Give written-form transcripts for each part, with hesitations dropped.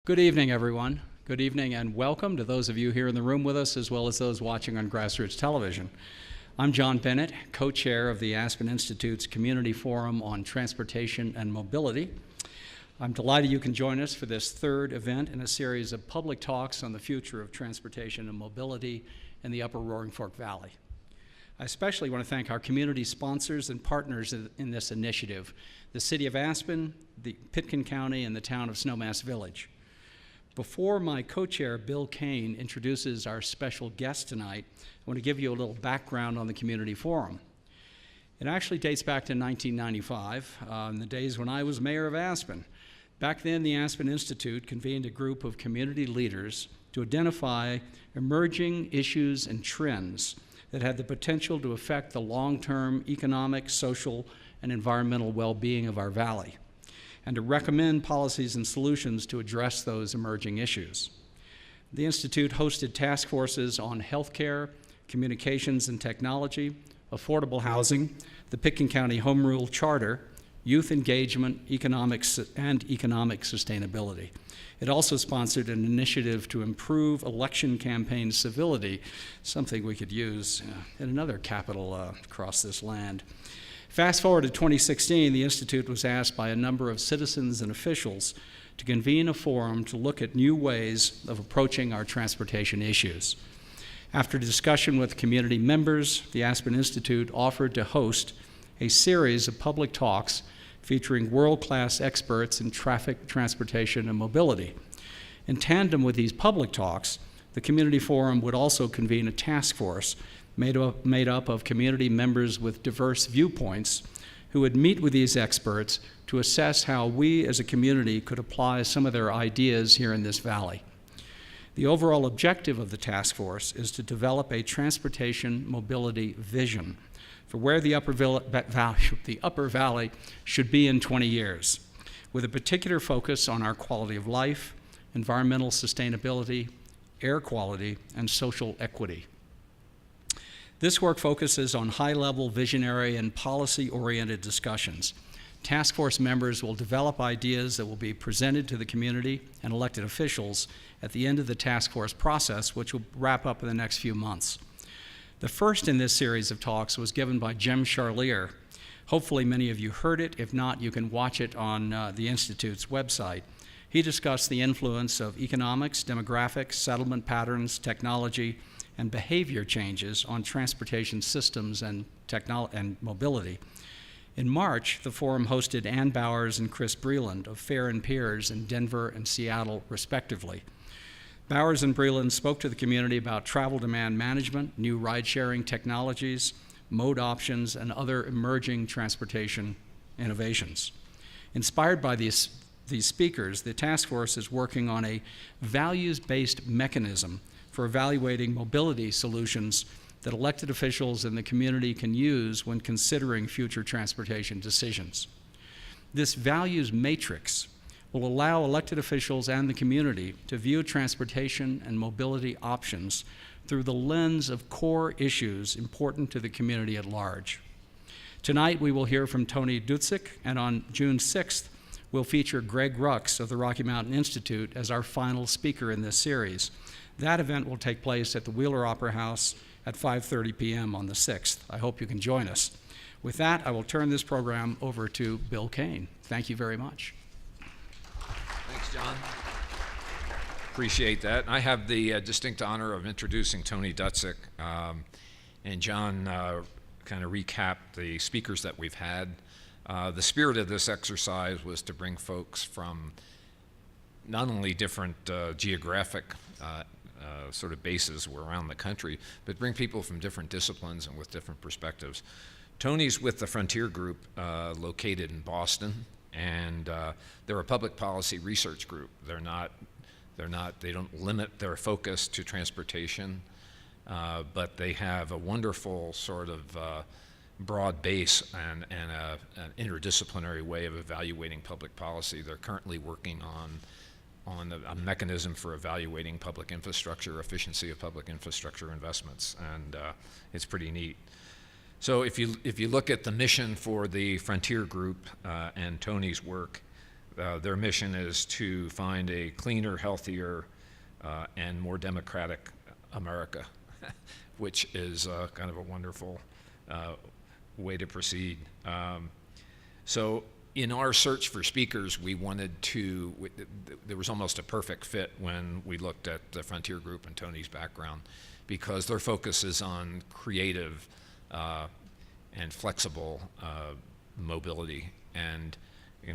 Good evening, everyone. Good evening and welcome to those of you here in the room with us, as well as those watching on Grassroots Television. I'm John Bennett, co-chair of the Aspen Institute's Community Forum on Transportation and Mobility. I'm delighted you can join us for this third event in a series of public talks on the future of transportation and mobility in the Upper Roaring Fork Valley. I especially want to thank our community sponsors and partners in this initiative, the City of Aspen, the Pitkin County, and the town of Snowmass Village. Before my co-chair, Bill Kane, introduces our special guest tonight, I want to give you a little background on the Community Forum. It actually dates back to 1995, in the days when I was mayor of Aspen. Back then, the Aspen Institute convened a group of community leaders to identify emerging issues and trends that had the potential to affect the long-term economic, social, and environmental well-being of our valley, and to recommend policies and solutions to address those emerging issues. The Institute hosted task forces on healthcare, communications and technology, affordable housing, the Pitkin County Home Rule Charter, youth engagement, economics, and economic sustainability. It also sponsored an initiative to improve election campaign civility, something we could use in another capital across this land. Fast forward to 2016, the Institute was asked by a number of citizens and officials to convene a forum to look at new ways of approaching our transportation issues. After discussion with community members, the Aspen Institute offered to host a series of public talks featuring world-class experts in traffic, transportation, and mobility. In tandem with these public talks, the Community Forum would also convene a task force made up of community members with diverse viewpoints who would meet with these experts to assess how we as a community could apply some of their ideas here in this valley. The overall objective of the task force is to develop a transportation mobility vision for where the Upper Valley should be in 20 years, with a particular focus on our quality of life, environmental sustainability, air quality, and social equity. This work focuses on high-level visionary and policy-oriented discussions. Task force members will develop ideas that will be presented to the community and elected officials at the end of the task force process, which will wrap up in the next few months. The first in this series of talks was given by Jim Charlier. Hopefully many of you heard it. If not, you can watch it on the Institute's website. He discussed the influence of economics, demographics, settlement patterns, technology, and behavior changes on transportation systems and mobility. In March, the forum hosted Ann Bowers and Chris Breland of Fair and Peers in Denver and Seattle, respectively. Bowers and Breland spoke to the community about travel demand management, new ride-sharing technologies, mode options, and other emerging transportation innovations. Inspired by these speakers, the task force is working on a values-based mechanism for evaluating mobility solutions that elected officials in the community can use when considering future transportation decisions. This values matrix will allow elected officials and the community to view transportation and mobility options through the lens of core issues important to the community at large. Tonight we will hear from Tony Dutzik, and on June 6th we'll feature Greg Rux of the Rocky Mountain Institute as our final speaker in this series. That event will take place at the Wheeler Opera House at 5:30 p.m. on the 6th. I hope you can join us. With that, I will turn this program over to Bill Kane. Thank you very much. Thanks, John. Appreciate that. I have the distinct honor of introducing Tony Dutzik, and John kind of recapped the speakers that we've had. The spirit of this exercise was to bring folks from not only different geographic sort of bases around the country, but bring people from different disciplines and with different perspectives. Tony's with the Frontier Group located in Boston, and they're a public policy research group. They don't limit their focus to transportation, but they have a wonderful sort of broad base and an interdisciplinary way of evaluating public policy. They're currently working on a mechanism for evaluating public infrastructure, efficiency of public infrastructure investments, and it's pretty neat. So if you look at the mission for the Frontier Group and Tony's work, Their mission is to find a cleaner, healthier, and more democratic America, which is kind of a wonderful way to proceed. So in our search for speakers, we wanted to, there was almost a perfect fit when we looked at the Frontier Group and Tony's background, because their focus is on creative and flexible mobility. And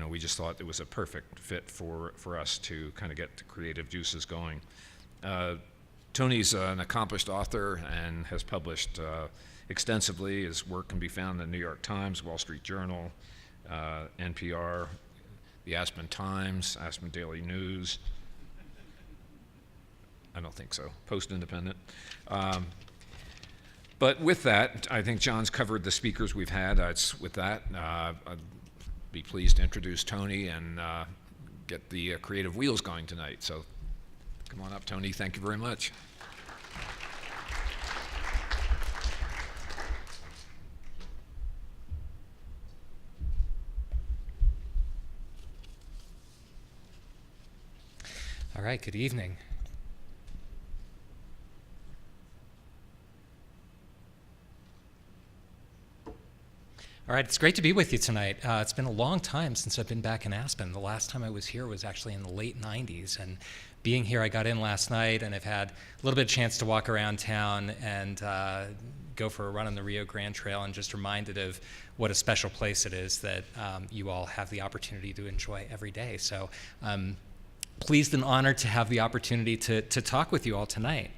we just thought it was a perfect fit for us to kind of get the creative juices going. Tony's an accomplished author and has published extensively. His work can be found in the New York Times, Wall Street Journal, NPR, the Aspen Times, Aspen Daily News. I don't think so. Post-Independent. But with that, I think John's covered the speakers we've had. With that, I'd be pleased to introduce Tony and get the creative wheels going tonight. So come on up, Tony. Thank you very much. All right, good evening. All right, it's great to be with you tonight. It's been a long time since I've been back in Aspen. The last time I was here was actually in the late 90s, and being here, I got in last night, and I've had a little bit of chance to walk around town and go for a run on the Rio Grande Trail, and just reminded of what a special place it is that you all have the opportunity to enjoy every day. So I'm pleased and honored to have the opportunity to talk with you all tonight.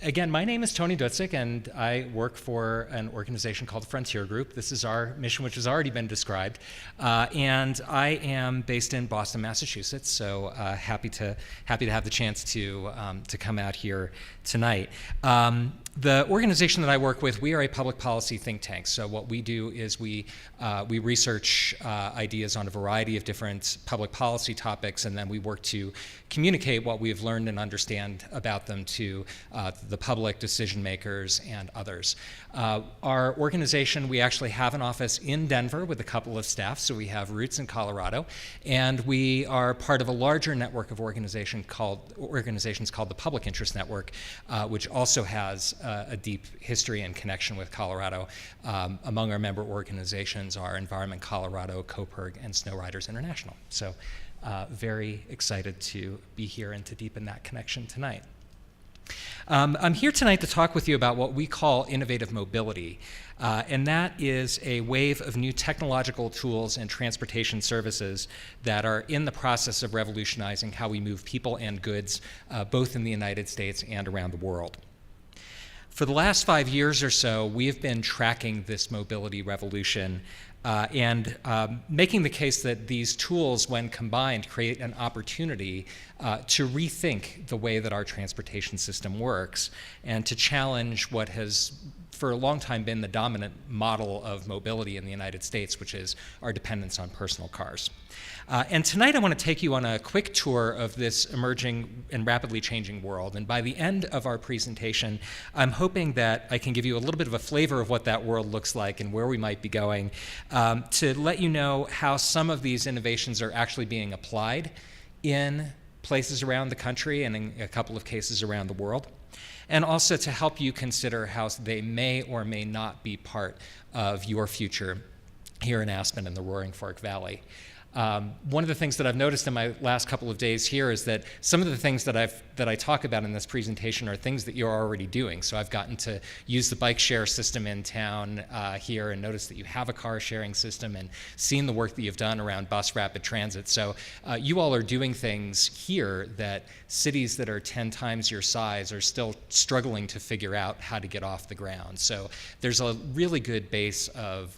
Again, my name is Tony Dutzik, and I work for an organization called the Frontier Group. This is our mission, which has already been described. And I am based in Boston, Massachusetts, so happy to have the chance to come out here tonight. The organization that I work with, we are a public policy think tank. So what we do is we research ideas on a variety of different public policy topics, and then we work to communicate what we have learned and understand about them to the public, decision makers, and others. Our organization, we actually have an office in Denver with a couple of staff, so we have roots in Colorado, and we are part of a larger network of organizations called the Public Interest Network, which also has a deep history and connection with Colorado. Among our member organizations are Environment Colorado, COPERG, and Snow Riders International. So very excited to be here and to deepen that connection tonight. I'm here tonight to talk with you about what we call innovative mobility, and that is a wave of new technological tools and transportation services that are in the process of revolutionizing how we move people and goods, both in the United States and around the world. For the last 5 years or so, we have been tracking this mobility revolution and making the case that these tools, when combined, create an opportunity to rethink the way that our transportation system works and to challenge what has for a long time been the dominant model of mobility in the United States, which is our dependence on personal cars. And tonight I want to take you on a quick tour of this emerging and rapidly changing world. And by the end of our presentation, I'm hoping that I can give you a little bit of a flavor of what that world looks like and where we might be going, to let you know how some of these innovations are actually being applied in places around the country and in a couple of cases around the world, and also to help you consider how they may or may not be part of your future here in Aspen and the Roaring Fork Valley. One of the things that I've noticed in my last couple of days here is that some of the things that I talk about in this presentation are things that you're already doing. So I've gotten to use the bike share system in town here and notice that you have a car sharing system and seen the work that you've done around bus rapid transit. So you all are doing things here that cities that are 10 times your size are still struggling to figure out how to get off the ground. So there's a really good base of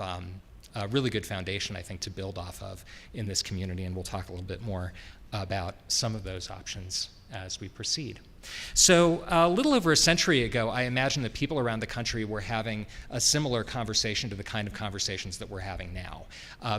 a really good foundation, I think, to build off of in this community, and we'll talk a little bit more about some of those options as we proceed. So a little over a century ago, I imagine that people around the country were having a similar conversation to the kind of conversations that we're having now,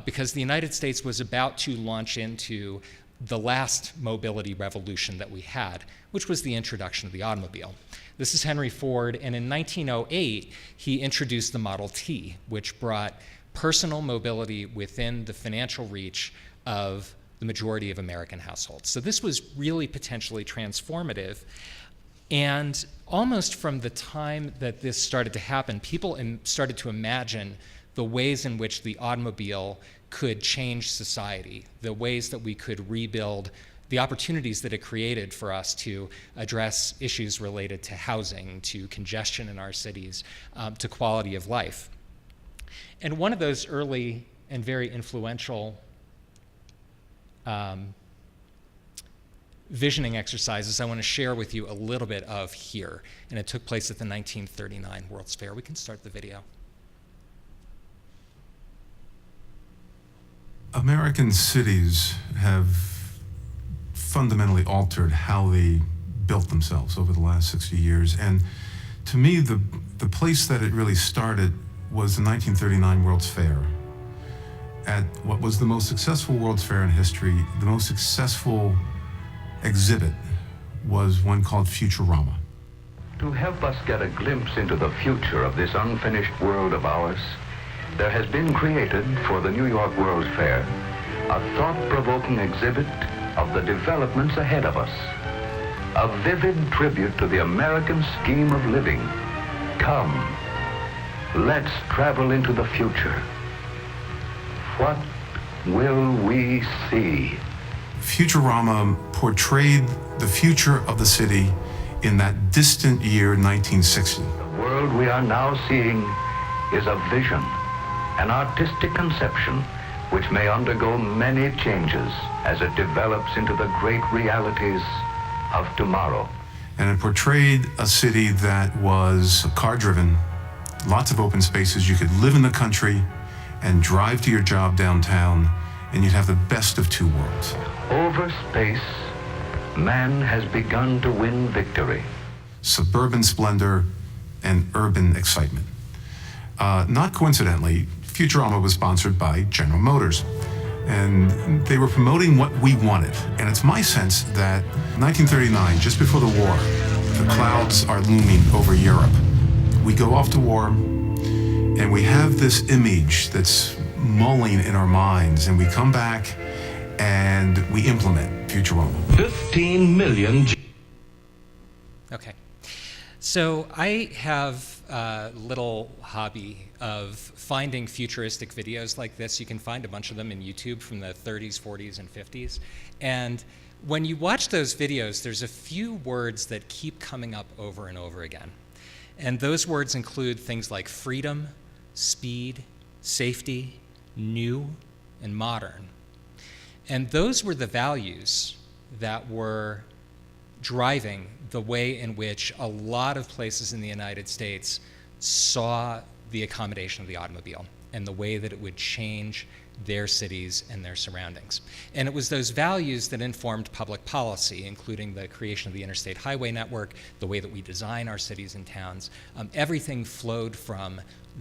because the United States was about to launch into the last mobility revolution that we had, which was the introduction of the automobile. This is Henry Ford, and in 1908, he introduced the Model T, which brought personal mobility within the financial reach of the majority of American households. So this was really potentially transformative. And almost from the time that this started to happen, people started to imagine the ways in which the automobile could change society, the ways that we could rebuild the opportunities that it created for us to address issues related to housing, to congestion in our cities, to quality of life. And one of those early and very influential visioning exercises I want to share with you a little bit of here, and it took place at the 1939 World's Fair. We can start the video. American cities have fundamentally altered how they built themselves over the last 60 years. And to me, the place that it really started was the 1939 World's Fair. At what was the most successful World's Fair in history, the most successful exhibit was one called Futurama. To help us get a glimpse into the future of this unfinished world of ours, there has been created for the New York World's Fair a thought-provoking exhibit of the developments ahead of us. A vivid tribute to the American scheme of living. Come, let's travel into the future. What will we see? Futurama portrayed the future of the city in that distant year 1960. The world we are now seeing is a vision, an artistic conception which may undergo many changes as it develops into the great realities of tomorrow. And it portrayed a city that was car-driven, lots of open spaces. You could live in the country and drive to your job downtown, and you'd have the best of two worlds. Over space, man has begun to win victory. Suburban splendor and urban excitement. Not coincidentally, Futurama was sponsored by General Motors, and they were promoting what we wanted. And it's my sense that 1939, just before the war, the clouds are looming over Europe. We go off to war, and we have this image that's mulling in our minds, and we come back and we implement Futurama. 15 million. Okay. So I have a little hobby of finding futuristic videos like this. You can find a bunch of them in YouTube from the 30s, 40s, and 50s. And when you watch those videos, there's a few words that keep coming up over and over again. And those words include things like freedom, speed, safety, new, and modern. And those were the values that were driving the way in which a lot of places in the United States saw the accommodation of the automobile and the way that it would change their cities and their surroundings. And it was those values that informed public policy, including the creation of the interstate highway network, the way that we design our cities and towns. Everything flowed from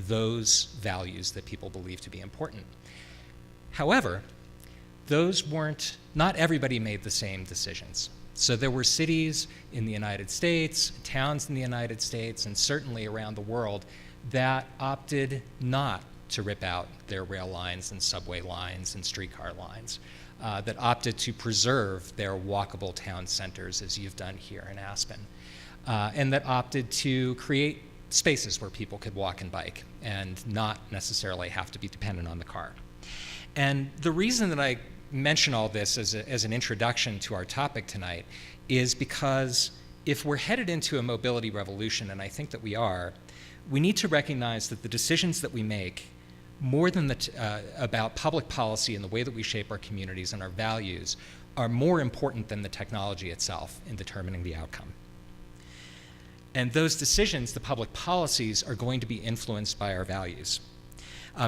those values that people believed to be important. However, not everybody made the same decisions. So there were cities in the United States, towns in the United States, and certainly around the world that opted not to rip out their rail lines and subway lines and streetcar lines, that opted to preserve their walkable town centers, as you've done here in Aspen, and that opted to create spaces where people could walk and bike and not necessarily have to be dependent on the car. And the reason that I mention all this as an introduction to our topic tonight is because if we're headed into a mobility revolution, and I think that we are, we need to recognize that the decisions that we make, more than about public policy and the way that we shape our communities and our values, are more important than the technology itself in determining the outcome. And those decisions, the public policies, are going to be influenced by our values.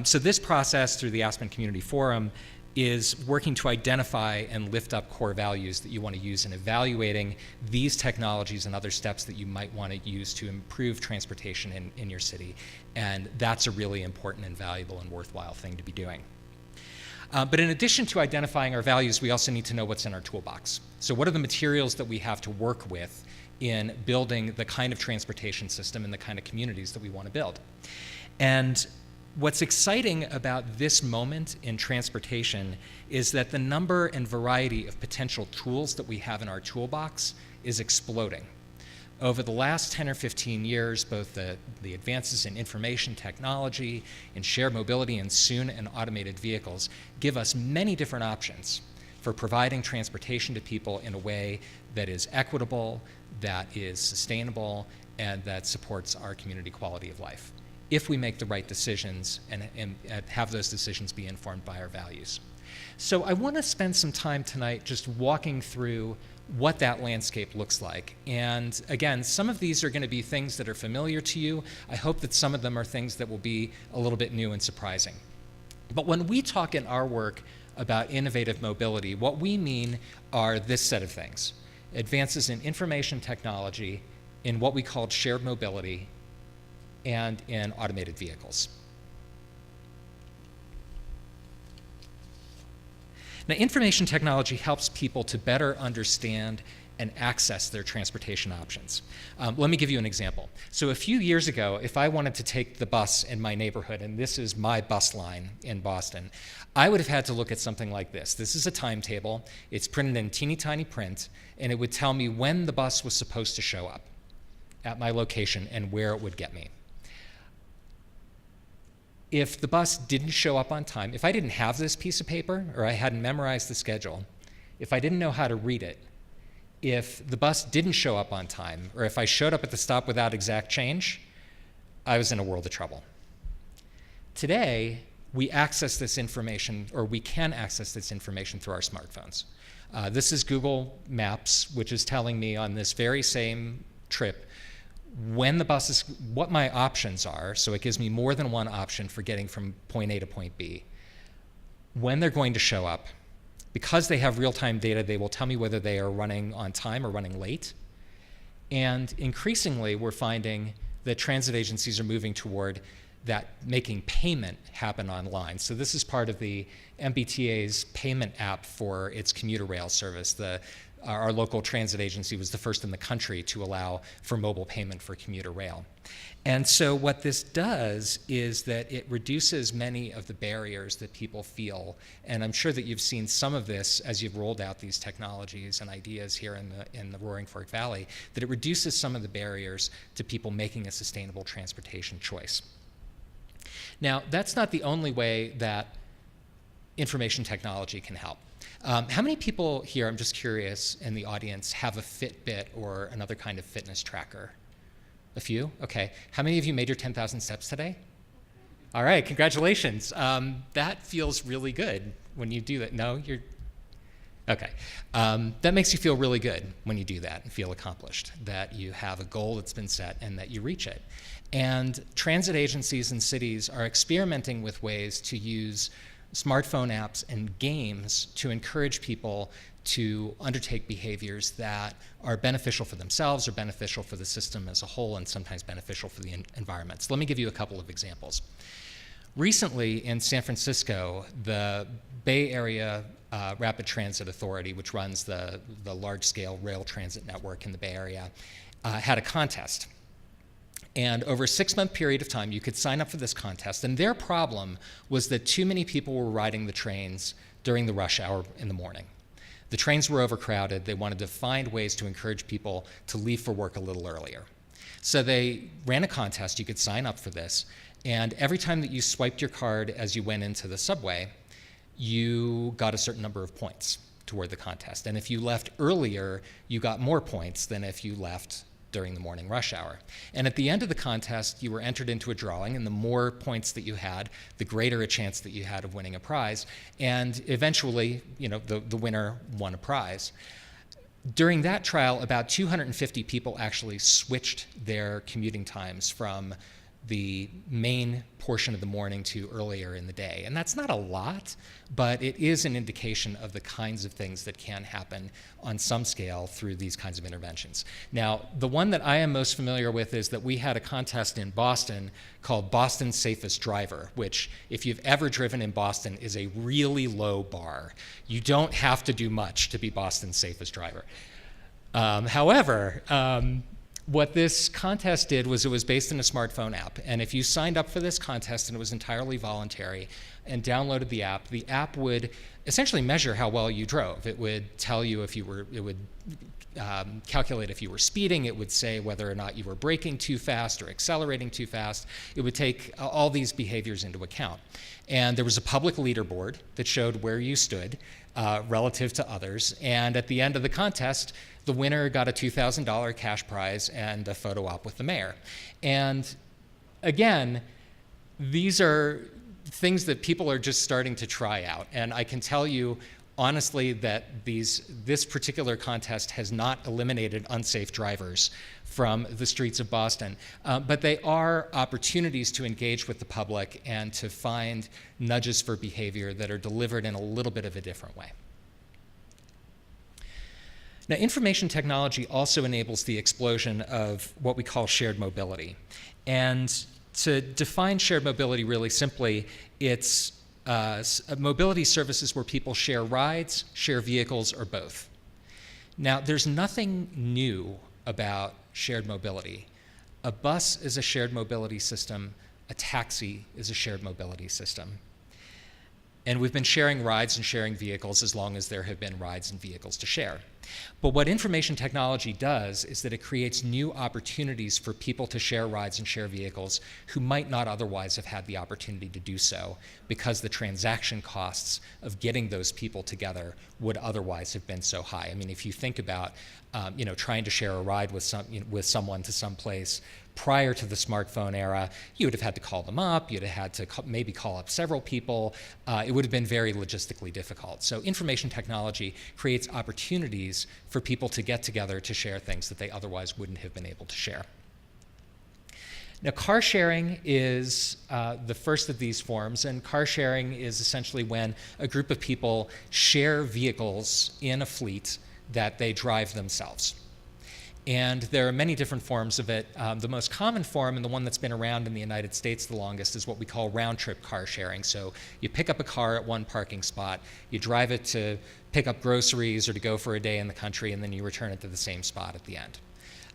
So this process through the Aspen Community Forum is working to identify and lift up core values that you want to use in evaluating these technologies and other steps that you might want to use to improve transportation in your city. And that's a really important and valuable and worthwhile thing to be doing. But in addition to identifying our values, we also need to know what's in our toolbox. So what are the materials that we have to work with in building the kind of transportation system and the kind of communities that we want to build? And what's exciting about this moment in transportation is that the number and variety of potential tools that we have in our toolbox is exploding. Over the last 10 or 15 years, both the advances in information technology, in shared mobility, and soon in automated vehicles give us many different options for providing transportation to people in a way that is equitable, that is sustainable, and that supports our community quality of life, if we make the right decisions and have those decisions be informed by our values. So I want to spend some time tonight just walking through what that landscape looks like. And again, some of these are going to be things that are familiar to you. I hope that some of them are things that will be a little bit new and surprising. But when we talk in our work about innovative mobility, what we mean are this set of things: advances in information technology, in what we call shared mobility, and in automated vehicles. Now, information technology helps people to better understand and access their transportation options. Let me give you an example. So a few years ago, if I wanted to take the bus in my neighborhood, and this is my bus line in Boston, I would have had to look at something like this. This is a timetable. It's printed in teeny tiny print, and it would tell me when the bus was supposed to show up at my location and where it would get me. If the bus didn't show up on time, if I didn't have this piece of paper or I hadn't memorized the schedule, if I didn't know how to read it, if the bus didn't show up on time, or if I showed up at the stop without exact change, I was in a world of trouble. Today, we access this information, or we can access this information through our smartphones. This is Google Maps, which is telling me on this very same trip when the bus is, what my options are, so it gives me more than one option for getting from point A to point B, when they're going to show up. Because they have real-time data, they will tell me whether they are running on time or running late. And increasingly, we're finding that transit agencies are moving toward that making payment happen online. So this is part of the MBTA's payment app for its commuter rail service. Our local transit agency was the first in the country to allow for mobile payment for commuter rail. And so what this does is that it reduces many of the barriers that people feel. And I'm sure that you've seen some of this as you've rolled out these technologies and ideas here in the Roaring Fork Valley, that it reduces some of the barriers to people making a sustainable transportation choice. Now, that's not the only way that information technology can help. How many people here, I'm just curious, in the audience have a Fitbit or another kind of fitness tracker? A few? Okay. How many of you made your 10,000 steps today? All right, congratulations. That feels really good when you do that. No, you're, okay. That makes you feel really good when you do that and feel accomplished, that you have a goal that's been set and that you reach it. And transit agencies and cities are experimenting with ways to use smartphone apps and games to encourage people to undertake behaviors that are beneficial for themselves or beneficial for the system as a whole, and sometimes beneficial for the environment. So let me give you a couple of examples. Recently in San Francisco, the Bay Area Rapid Transit Authority, which runs the large-scale rail transit network in the Bay Area, had a contest. And over a 6-month period of time, you could sign up for this contest. And their problem was that too many people were riding the trains during the rush hour in the morning. The trains were overcrowded. They wanted to find ways to encourage people to leave for work a little earlier. So they ran a contest. You could sign up for this. And every time that you swiped your card as you went into the subway, you got a certain number of points toward the contest. And if you left earlier, you got more points than if you left during the morning rush hour. And at the end of the contest, you were entered into a drawing, and the more points that you had, the greater a chance that you had of winning a prize. And eventually, you know, the winner won a prize. During that trial, about 250 people actually switched their commuting times from the main portion of the morning to earlier in the day. And that's not a lot, but it is an indication of the kinds of things that can happen on some scale through these kinds of interventions. Now, the one that I am most familiar with is that we had a contest in Boston called Boston's Safest Driver, which, if you've ever driven in Boston, is a really low bar. You don't have to do much to be Boston's safest driver. However, What this contest did was it was based on a smartphone app. And if you signed up for this contest and it was entirely voluntary and downloaded the app would essentially measure how well you drove. It would tell you if you were, it would calculate if you were speeding. It would say whether or not you were braking too fast or accelerating too fast. It would take all these behaviors into account. And there was a public leaderboard that showed where you stood relative to others. And at the end of the contest, the winner got a $2,000 cash prize and a photo op with the mayor. And again, these are things that people are just starting to try out. And I can tell you honestly that this particular contest has not eliminated unsafe drivers from the streets of Boston, but they are opportunities to engage with the public and to find nudges for behavior that are delivered in a little bit of a different way. Now, information technology also enables the explosion of what we call shared mobility. And to define shared mobility really simply, it's mobility services where people share rides, share vehicles, or both. Now, there's nothing new about shared mobility. A bus is a shared mobility system. A taxi is a shared mobility system. And we've been sharing rides and sharing vehicles as long as there have been rides and vehicles to share. But what information technology does is that it creates new opportunities for people to share rides and share vehicles who might not otherwise have had the opportunity to do so because the transaction costs of getting those people together would otherwise have been so high. I mean, if you think about trying to share a ride with someone to some place prior to the smartphone era, you would have had to call them up, you'd have had to maybe call up several people. It would have been very logistically difficult. So information technology creates opportunities for people to get together to share things that they otherwise wouldn't have been able to share. Now, car sharing is the first of these forms, and car sharing is essentially when a group of people share vehicles in a fleet that they drive themselves. And there are many different forms of it. The most common form, and the one that's been around in the United States the longest, is what we call round-trip car sharing. So you pick up a car at one parking spot, you drive it to pick up groceries or to go for a day in the country, and then you return it to the same spot at the end.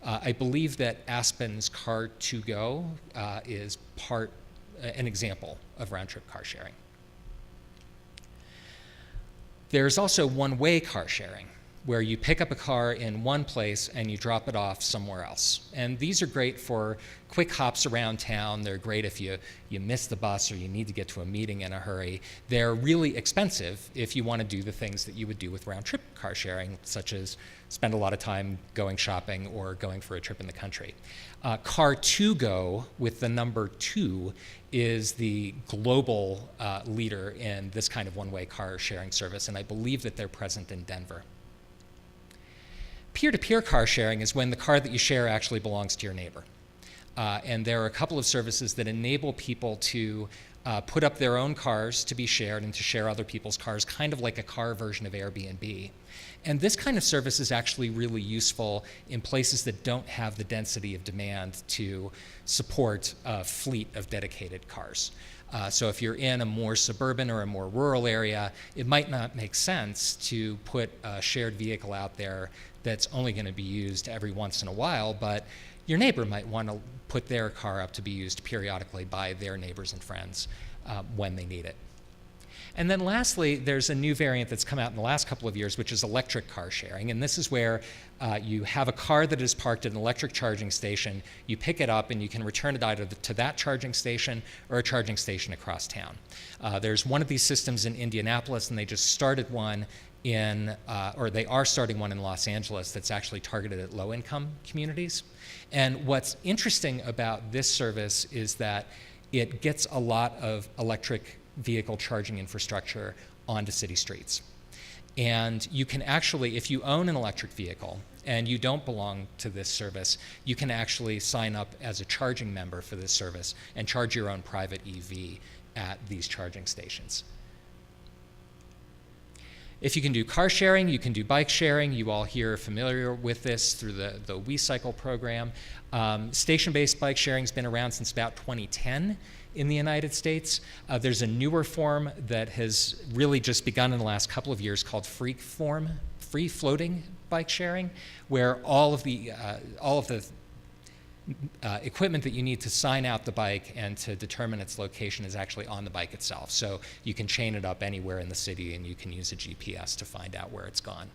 I believe that Aspen's Car2Go is an example of round-trip car sharing. There's also one-way car sharing, where you pick up a car in one place and you drop it off somewhere else. And these are great for quick hops around town. They're great if you miss the bus or you need to get to a meeting in a hurry. They're really expensive if you want to do the things that you would do with round-trip car sharing, such as spend a lot of time going shopping or going for a trip in the country. Car2Go, with the number 2, is the global leader in this kind of one-way car sharing service, and I believe that they're present in Denver. Peer-to-peer car sharing is when the car that you share actually belongs to your neighbor. And there are a couple of services that enable people to put up their own cars to be shared and to share other people's cars, kind of like a car version of Airbnb. And this kind of service is actually really useful in places that don't have the density of demand to support a fleet of dedicated cars. So if you're in a more suburban or a more rural area, it might not make sense to put a shared vehicle out there that's only going to be used every once in a while, but your neighbor might want to put their car up to be used periodically by their neighbors and friends when they need it. And then lastly, there's a new variant that's come out in the last couple of years, which is electric car sharing. And this is where you have a car that is parked at an electric charging station, you pick it up and you can return it either to that charging station or a charging station across town. There's one of these systems in Indianapolis, and they just started one they are starting one in Los Angeles that's actually targeted at low-income communities. And what's interesting about this service is that it gets a lot of electric vehicle charging infrastructure onto city streets. And you can actually, if you own an electric vehicle and you don't belong to this service, you can actually sign up as a charging member for this service and charge your own private EV at these charging stations. If you can do car sharing, you can do bike sharing. You all here are familiar with this through the WeCycle program. Station-based bike sharing has been around since about 2010 in the United States. There's a newer form that has really just begun in the last couple of years called free-floating bike sharing, where all of the equipment that you need to sign out the bike and to determine its location is actually on the bike itself. So you can chain it up anywhere in the city and you can use a GPS to find out where it's gone.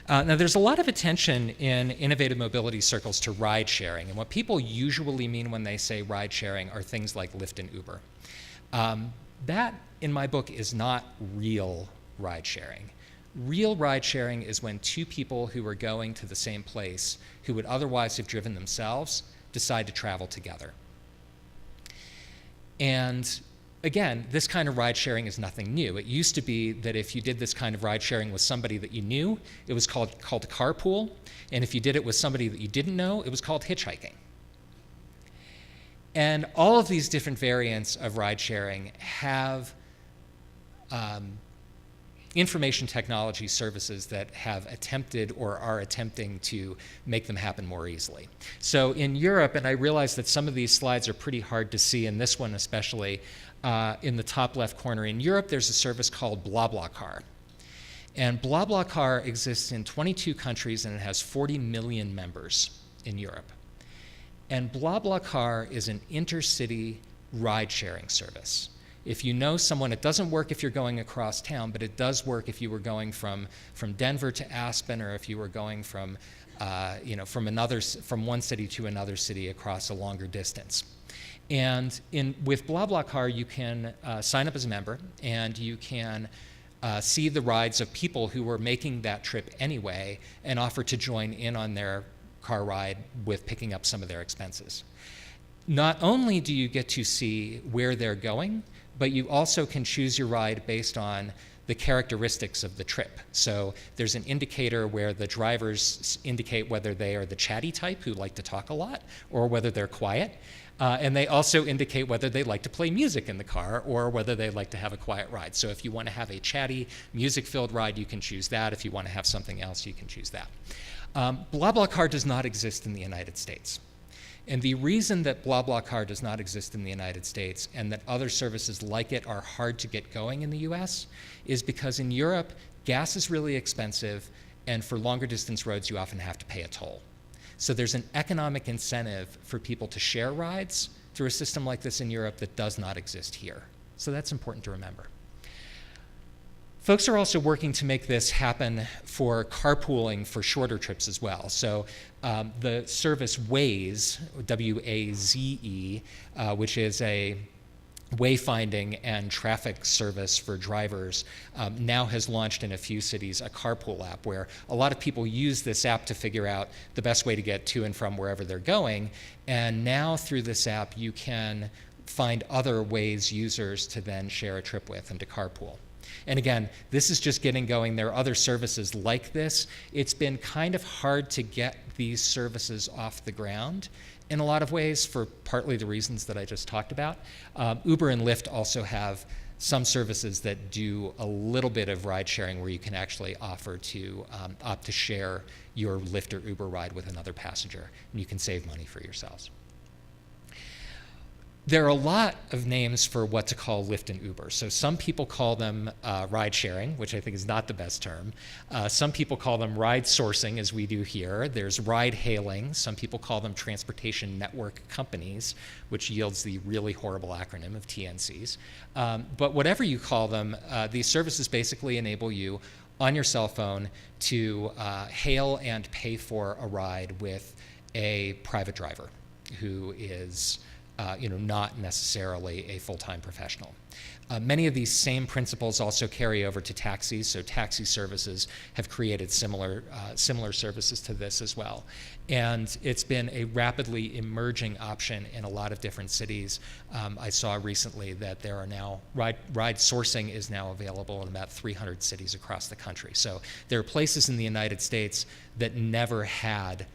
Now, there's a lot of attention in innovative mobility circles to ride sharing, and what people usually mean when they say ride sharing are things like Lyft and Uber. That, in my book, is not real ride sharing. Real ride sharing is when two people who are going to the same place, who would otherwise have driven themselves, decide to travel together. And again, this kind of ride sharing is nothing new. It used to be that if you did this kind of ride sharing with somebody that you knew, it was called a carpool. And if you did it with somebody that you didn't know, it was called hitchhiking. And all of these different variants of ride sharing have information technology services that have attempted or are attempting to make them happen more easily. So in Europe, and I realize that some of these slides are pretty hard to see, and this one especially, in the top left corner. In Europe, there's a service called BlaBlaCar. And BlaBlaCar exists in 22 countries, and it has 40 million members in Europe. And BlaBlaCar is an intercity ride-sharing service. If you know someone, it doesn't work if you're going across town, but it does work if you were going from Denver to Aspen, or if you were going from one city to another city across a longer distance. And with BlaBlaCar, you can sign up as a member, and you can see the rides of people who were making that trip anyway and offer to join in on their car ride with picking up some of their expenses. Not only do you get to see where they're going, but you also can choose your ride based on the characteristics of the trip. So there's an indicator where the drivers indicate whether they are the chatty type who like to talk a lot or whether they're quiet. And they also indicate whether they like to play music in the car or whether they like to have a quiet ride. So if you want to have a chatty, music-filled ride, you can choose that. If you want to have something else, you can choose that. BlaBlaCar does not exist in the United States. And the reason that BlaBlaCar does not exist in the United States and that other services like it are hard to get going in the US is because in Europe, gas is really expensive, and for longer distance roads, you often have to pay a toll. So there's an economic incentive for people to share rides through a system like this in Europe that does not exist here. So that's important to remember. Folks are also working to make this happen for carpooling for shorter trips as well. So the service Waze, W-A-Z-E, which is a wayfinding and traffic service for drivers, now has launched in a few cities a carpool app where a lot of people use this app to figure out the best way to get to and from wherever they're going. And now through this app, you can find other Waze users to then share a trip with and to carpool. And again, this is just getting going. There are other services like this. It's been kind of hard to get these services off the ground in a lot of ways for partly the reasons that I just talked about. Uber and Lyft also have some services that do a little bit of ride sharing where you can actually offer to opt to share your Lyft or Uber ride with another passenger, and you can save money for yourselves. There are a lot of names for what to call Lyft and Uber. So some people call them ride sharing, which I think is not the best term. Some people call them ride sourcing, as we do here. There's ride hailing. Some people call them transportation network companies, which yields the really horrible acronym of TNCs. But whatever you call them, these services basically enable you on your cell phone to hail and pay for a ride with a private driver who is not necessarily a full-time professional. Many of these same principles also carry over to taxis, so taxi services have created similar services to this as well. And it's been a rapidly emerging option in a lot of different cities. I saw recently that there are now, ride sourcing is now available in about 300 cities across the country. So there are places in the United States that never had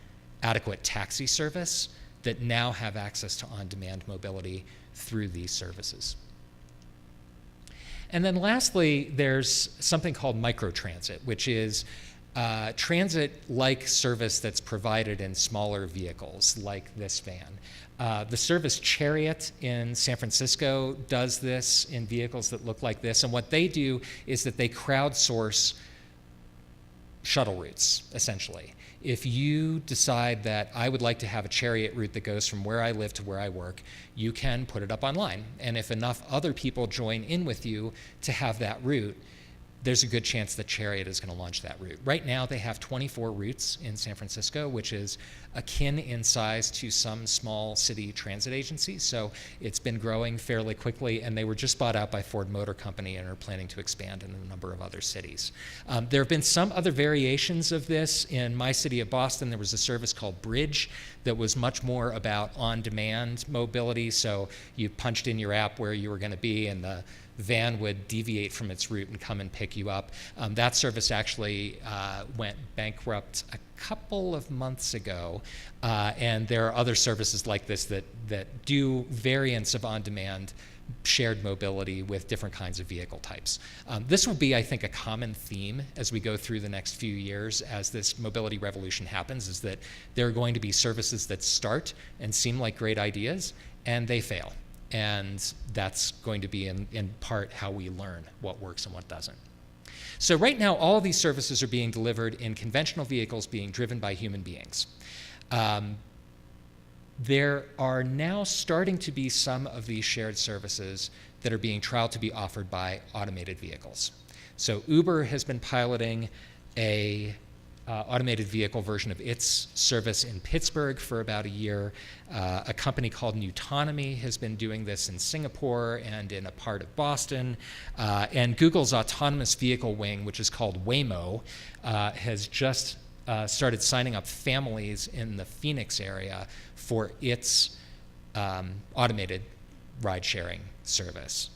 adequate taxi service that now have access to on-demand mobility through these services. And then lastly, there's something called microtransit, which is transit-like service that's provided in smaller vehicles like this van. The service Chariot in San Francisco does this in vehicles that look like this, and what they do is that they crowdsource shuttle routes, essentially. if you decide that I would like to have a chariot route that goes from where I live to where I work, you can put it up online. And if enough other people join in with you to have that route, there's a good chance that Chariot is going to launch that route. Right now, they have 24 routes in San Francisco, which is akin in size to some small city transit agencies. So it's been growing fairly quickly, and they were just bought out by Ford Motor Company and are planning to expand in a number of other cities. There have been some other variations of this. In my city of Boston, there was a service called Bridge that was much more about on-demand mobility. So you punched in your app where you were going to be, and the van would deviate from its route and come and pick you up. That service actually went bankrupt a couple of months ago, and there are other services like this that do variants of on-demand shared mobility with different kinds of vehicle types. This will be, I think, a common theme as we go through the next few years as this mobility revolution happens, is that there are going to be services that start and seem like great ideas, and they fail. And that's going to be in part how we learn what works and what doesn't. So right now, all of these services are being delivered in conventional vehicles being driven by human beings. There are now starting to be some of these shared services that are being trialed to be offered by automated vehicles. So Uber has been piloting a automated vehicle version of its service in Pittsburgh for about a year. A company called Nutonomy has been doing this in Singapore and in a part of Boston. And Google's autonomous vehicle wing, which is called Waymo, has just started signing up families in the Phoenix area for its automated ride-sharing service.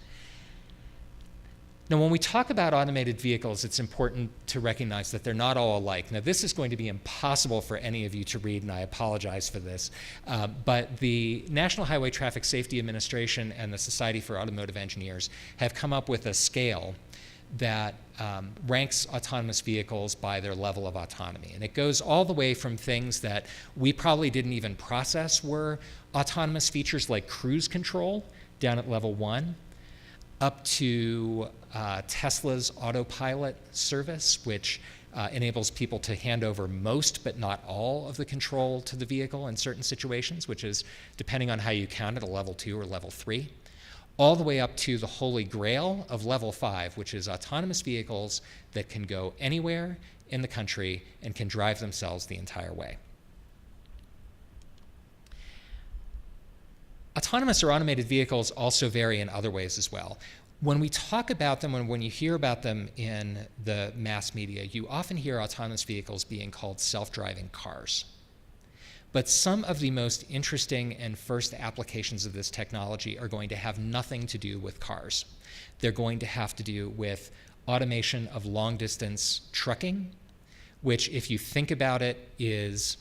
Now, when we talk about automated vehicles, it's important to recognize that they're not all alike. Now, this is going to be impossible for any of you to read, and I apologize for this, but the National Highway Traffic Safety Administration and the Society for Automotive Engineers have come up with a scale that ranks autonomous vehicles by their level of autonomy. And it goes all the way from things that we probably didn't even process were autonomous features like cruise control down at level 1, up to Tesla's autopilot service, which enables people to hand over most but not all of the control to the vehicle in certain situations, which is, depending on how you count it, a level 2 or level 3, all the way up to the holy grail of level 5, which is autonomous vehicles that can go anywhere in the country and can drive themselves the entire way. Autonomous or automated vehicles also vary in other ways as well. When we talk about them and when you hear about them in the mass media, you often hear autonomous vehicles being called self-driving cars. But some of the most interesting and first applications of this technology are going to have nothing to do with cars. They're going to have to do with automation of long-distance trucking, which, if you think about it, is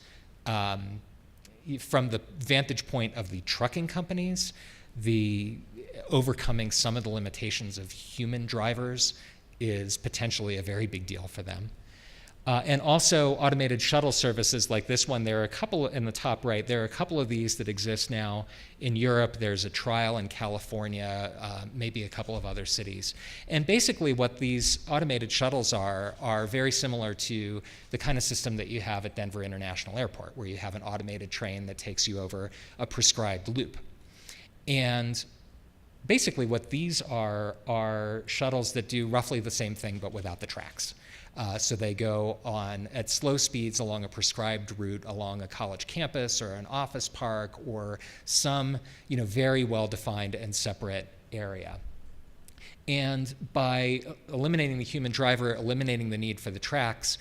from the vantage point of the trucking companies, the overcoming some of the limitations of human drivers is potentially a very big deal for them. And also automated shuttle services like this one. There are a couple in the top right. There are a couple of these that exist now in Europe. There's a trial in California, maybe a couple of other cities. And basically what these automated shuttles are very similar to the kind of system that you have at Denver International Airport, where you have an automated train that takes you over a prescribed loop. And basically what these are shuttles that do roughly the same thing but without the tracks. So they go on at slow speeds along a prescribed route along a college campus or an office park or some very well-defined and separate area. And by eliminating the human driver, eliminating the need for the tracks,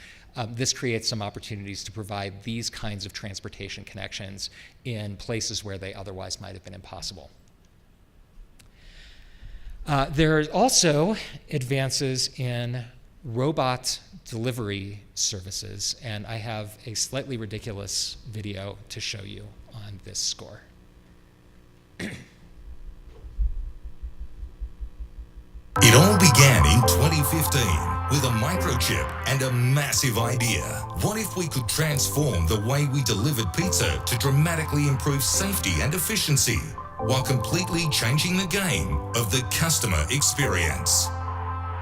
this creates some opportunities to provide these kinds of transportation connections in places where they otherwise might have been impossible. There are also advances in robot delivery services, and I have a slightly ridiculous video to show you on this score. It all began in 2015 with a microchip and a massive idea. What if we could transform the way we delivered pizza to dramatically improve safety and efficiency while completely changing the game of the customer experience?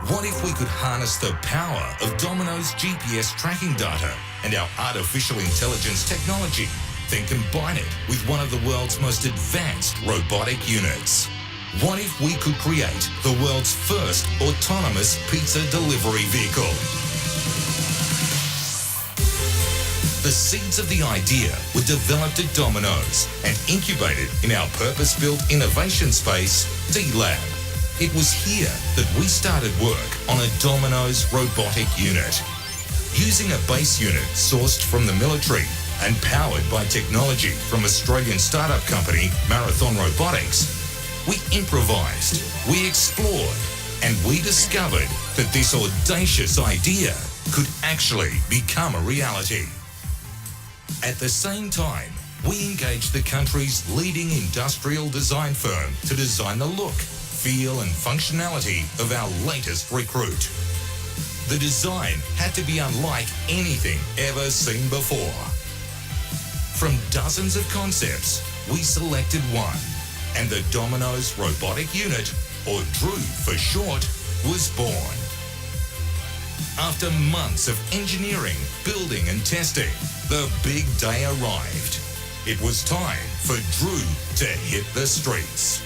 What if we could harness the power of Domino's GPS tracking data and our artificial intelligence technology, then combine it with one of the world's most advanced robotic units? What if we could create the world's first autonomous pizza delivery vehicle? The seeds of the idea were developed at Domino's and incubated in our purpose-built innovation space, D-Lab. It was here that we started work on a Domino's robotic unit. Using a base unit sourced from the military and powered by technology from Australian startup company Marathon Robotics, we improvised, we explored, and we discovered that this audacious idea could actually become a reality. At the same time, we engaged the country's leading industrial design firm to design the look, feel and functionality of our latest recruit. The design had to be unlike anything ever seen before. From dozens of concepts, we selected one, and the Domino's robotic unit, or DRU for short, was born. After months of engineering, building and testing, the big day arrived. It was time for DRU to hit the streets.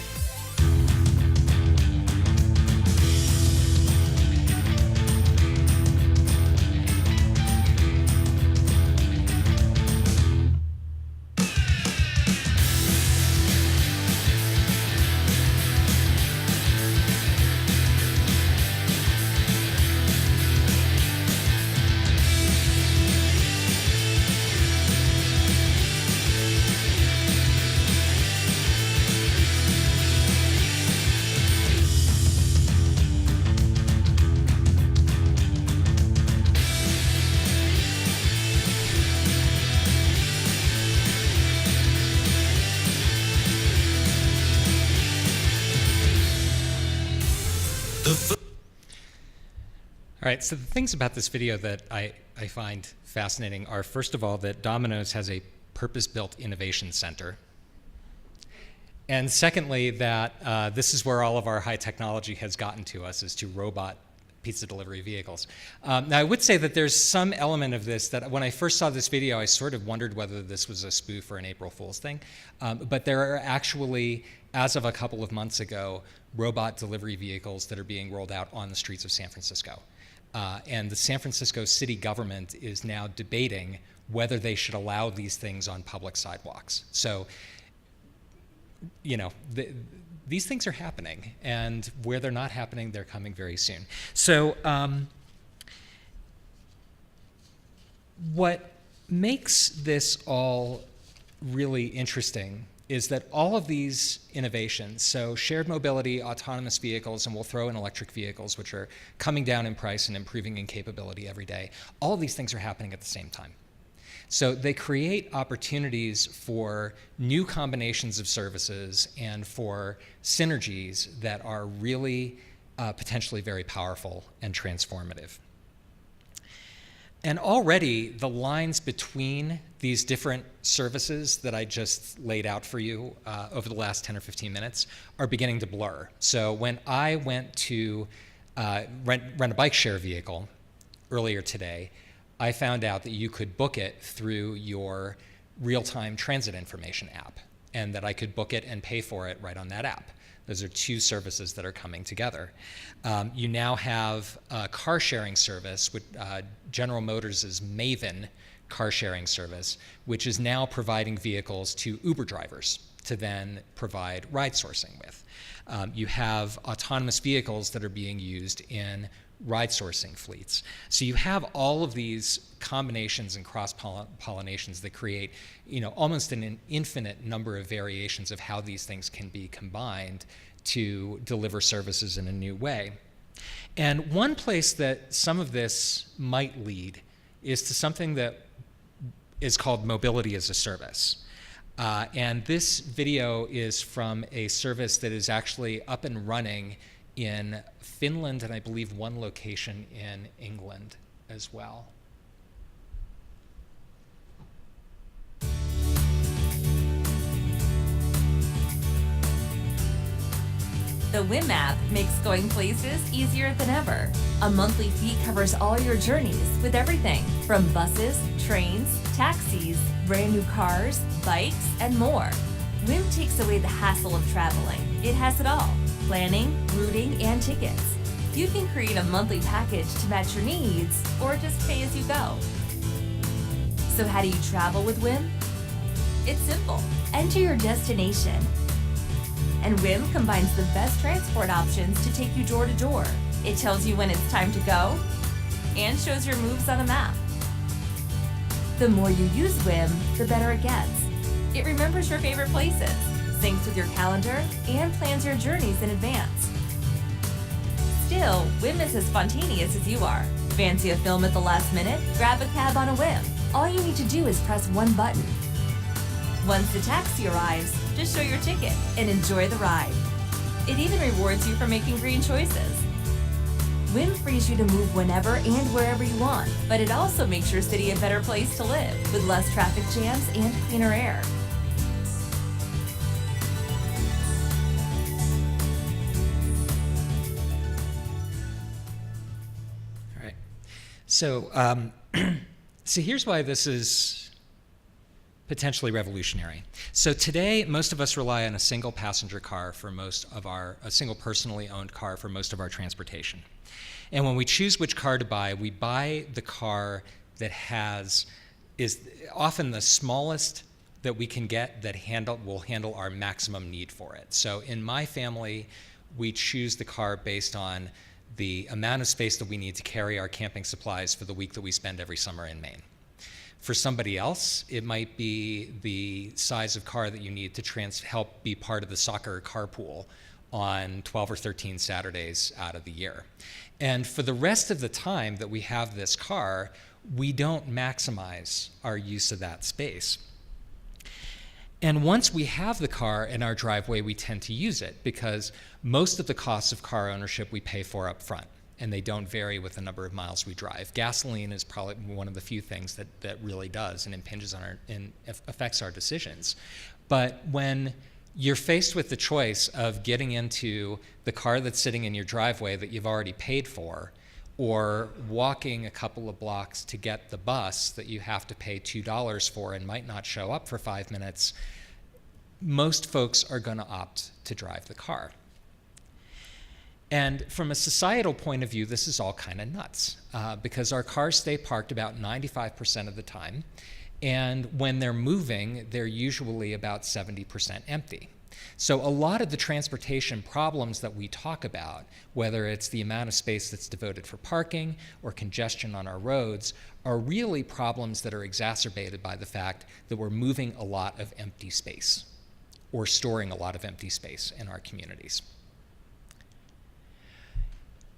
All right, so the things about this video that I find fascinating are, first of all, that Domino's has a purpose-built innovation center. And secondly, that this is where all of our high technology has gotten to us, is to robot pizza delivery vehicles. Now, I would say that there's some element of this that when I first saw this video, I sort of wondered whether this was a spoof or an April Fool's thing. But there are actually, as of a couple of months ago, robot delivery vehicles that are being rolled out on the streets of San Francisco. And the San Francisco city government is now debating whether they should allow these things on public sidewalks. So, you know, these things are happening, and where they're not happening, they're coming very soon. So what makes this all really interesting is that all of these innovations, so shared mobility, autonomous vehicles, and we'll throw in electric vehicles, which are coming down in price and improving in capability every day, all of these things are happening at the same time. So they create opportunities for new combinations of services and for synergies that are really potentially very powerful and transformative. And already the lines between these different services that I just laid out for you over the last 10 or 15 minutes are beginning to blur. So when I went to rent a bike share vehicle earlier today, I found out that you could book it through your real-time transit information app, and that I could book it and pay for it right on that app. Those are two services that are coming together. You now have a car sharing service with General Motors' Maven car sharing service, which is now providing vehicles to Uber drivers to then provide ride sourcing with. You have autonomous vehicles that are being used in ride sourcing fleets. So you have all of these combinations and cross-pollinations that create, you know, almost an infinite number of variations of how these things can be combined to deliver services in a new way. And one place that some of this might lead is to something that is called mobility as a service. And this video is from a service that is actually up and running in Finland, and I believe one location in England as well. The WIM app makes going places easier than ever. A monthly fee covers all your journeys with everything from buses, trains, taxis, brand new cars, bikes, and more. WIM takes away the hassle of traveling. It has it all: planning, routing, and tickets. You can create a monthly package to match your needs or just pay as you go. So how do you travel with WIM? It's simple. Enter your destination. And WIM combines the best transport options to take you door to door. It tells you when it's time to go and shows your moves on a map. The more you use WIM, the better it gets. It remembers your favorite places, syncs with your calendar, and plans your journeys in advance. Still, WIM is as spontaneous as you are. Fancy a film at the last minute? Grab a cab on a whim. All you need to do is press one button. Once the taxi arrives, just show your ticket and enjoy the ride. It even rewards you for making green choices. WIM frees you to move whenever and wherever you want, but it also makes your city a better place to live with less traffic jams and cleaner air. All right. So, so here's why this is potentially revolutionary. So today, most of us rely on a single passenger car for a single personally owned car for most of our transportation. And when we choose which car to buy, we buy the car that is often the smallest that we can get that will handle our maximum need for it. So in my family, we choose the car based on the amount of space that we need to carry our camping supplies for the week that we spend every summer in Maine. For somebody else, it might be the size of car that you need to help be part of the soccer carpool on 12 or 13 Saturdays out of the year. And for the rest of the time that we have this car, we don't maximize our use of that space. And once we have the car in our driveway, we tend to use it because most of the costs of car ownership we pay for up front, and they don't vary with the number of miles we drive. Gasoline is probably one of the few things that really does and impinges on and affects our decisions. But when you're faced with the choice of getting into the car that's sitting in your driveway that you've already paid for, or walking a couple of blocks to get the bus that you have to pay $2 for and might not show up for 5 minutes, most folks are going to opt to drive the car. And from a societal point of view, this is all kind of nuts because our cars stay parked about 95% of the time. And when they're moving, they're usually about 70% empty. So a lot of the transportation problems that we talk about, whether it's the amount of space that's devoted for parking or congestion on our roads, are really problems that are exacerbated by the fact that we're moving a lot of empty space or storing a lot of empty space in our communities.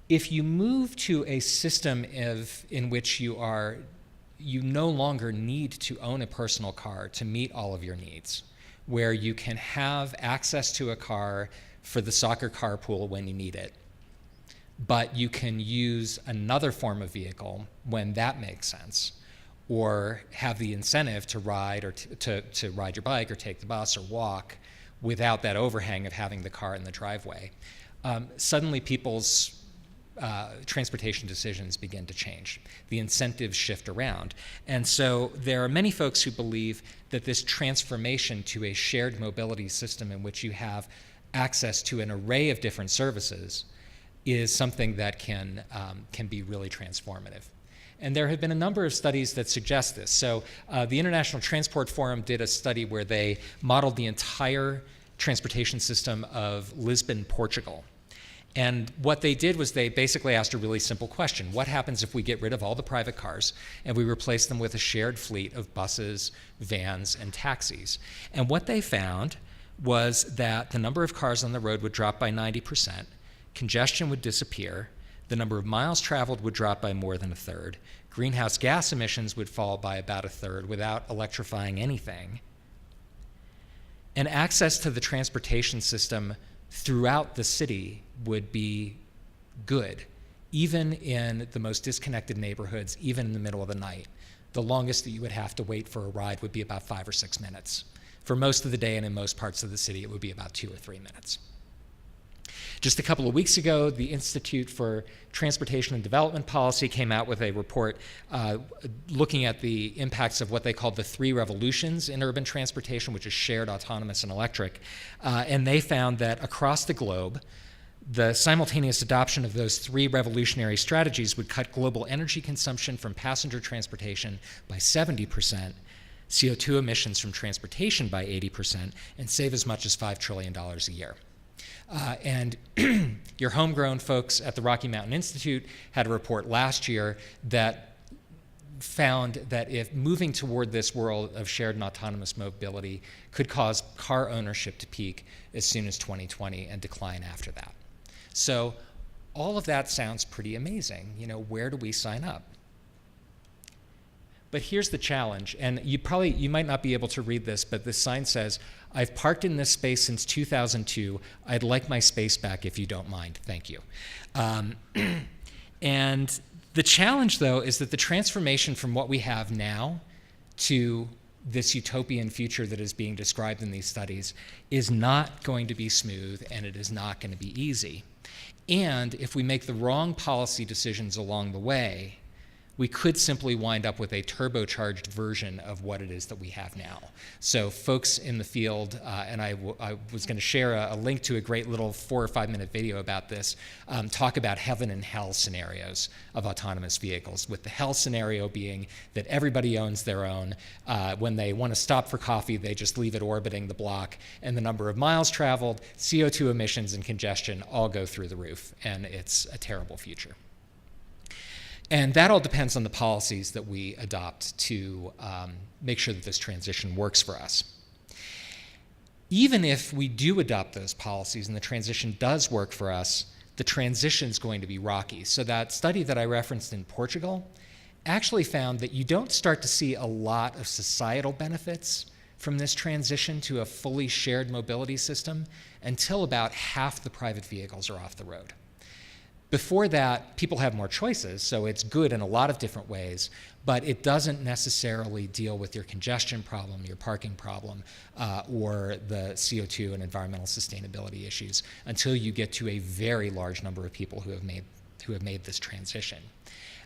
If you move to a system in which you no longer need to own a personal car to meet all of your needs, where you can have access to a car for the soccer carpool when you need it, but you can use another form of vehicle when that makes sense, or have the incentive to ride or to ride your bike or take the bus or walk without that overhang of having the car in the driveway, suddenly people's transportation decisions begin to change. The incentives shift around. And so there are many folks who believe that this transformation to a shared mobility system in which you have access to an array of different services is something that can be really transformative. And there have been a number of studies that suggest this. So the International Transport Forum did a study where they modeled the entire transportation system of Lisbon, Portugal. And what they did was they basically asked a really simple question. What happens if we get rid of all the private cars and we replace them with a shared fleet of buses, vans, and taxis? And what they found was that the number of cars on the road would drop by 90%, congestion would disappear, the number of miles traveled would drop by more than a third, greenhouse gas emissions would fall by about a third without electrifying anything, and access to the transportation system throughout the city would be good, even in the most disconnected neighborhoods, even in the middle of the night. The longest that you would have to wait for a ride would be about 5 or 6 minutes. For most of the day and in most parts of the city, it would be about 2 or 3 minutes. Just a couple of weeks ago, the Institute for Transportation and Development Policy came out with a report looking at the impacts of what they called the 3 revolutions in urban transportation, which is shared, autonomous, and electric. And they found that across the globe, the simultaneous adoption of those 3 revolutionary strategies would cut global energy consumption from passenger transportation by 70%, CO2 emissions from transportation by 80%, and save as much as $5 trillion a year. And your homegrown folks at the Rocky Mountain Institute had a report last year that found that if moving toward this world of shared and autonomous mobility could cause car ownership to peak as soon as 2020 and decline after that. So all of that sounds pretty amazing. You know, where do we sign up? But here's the challenge, and you might not be able to read this, but this sign says, "I've parked in this space since 2002. I'd like my space back if you don't mind. Thank you." And the challenge, though, is that the transformation from what we have now to this utopian future that is being described in these studies is not going to be smooth, and it is not going to be easy. And if we make the wrong policy decisions along the way, we could simply wind up with a turbocharged version of what it is that we have now. So folks in the field, and I was going to share a link to a great little 4 or 5 minute video about this, talk about heaven and hell scenarios of autonomous vehicles, with the hell scenario being that everybody owns their own. When they want to stop for coffee, they just leave it orbiting the block, and the number of miles traveled, CO2 emissions, and congestion all go through the roof, and it's a terrible future. And that all depends on the policies that we adopt to make sure that this transition works for us. Even if we do adopt those policies and the transition does work for us, the transition is going to be rocky. So that study that I referenced in Portugal actually found that you don't start to see a lot of societal benefits from this transition to a fully shared mobility system until about half the private vehicles are off the road. Before that, people have more choices, so it's good in a lot of different ways, but it doesn't necessarily deal with your congestion problem, your parking problem, or the CO2 and environmental sustainability issues until you get to a very large number of people who have made this transition.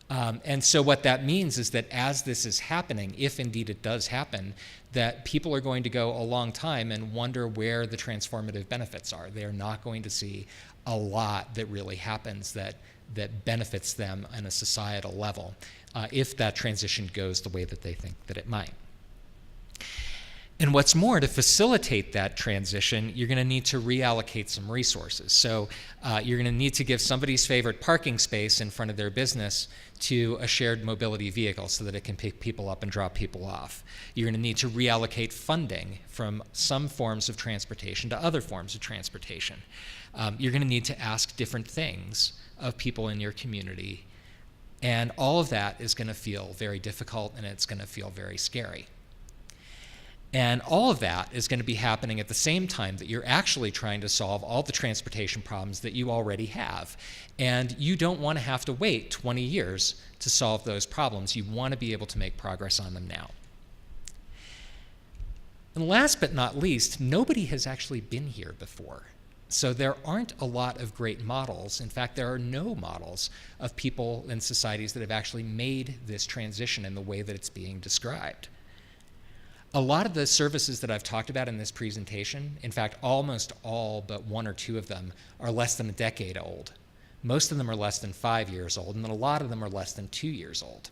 And so what that means is that as this is happening, if indeed it does happen, that people are going to go a long time and wonder where the transformative benefits are. They are not going to see a lot that really happens that benefits them on a societal level if that transition goes the way that they think that it might. And what's more, to facilitate that transition, you're going to need to reallocate some resources. So you're going to need to give somebody's favorite parking space in front of their business to a shared mobility vehicle so that it can pick people up and drop people off. You're going to need to reallocate funding from some forms of transportation to other forms of transportation. You're going to need to ask different things of people in your community. And all of that is going to feel very difficult, and it's going to feel very scary. And all of that is going to be happening at the same time that you're actually trying to solve all the transportation problems that you already have. And you don't want to have to wait 20 years to solve those problems. You want to be able to make progress on them now. And last but not least, nobody has actually been here before. So there aren't a lot of great models. In fact, there are no models of people and societies that have actually made this transition in the way that it's being described. A lot of the services that I've talked about in this presentation, in fact, almost all but 1 or 2 of them are less than a decade old. Most of them are less than 5 years old, and then a lot of them are less than 2 years old.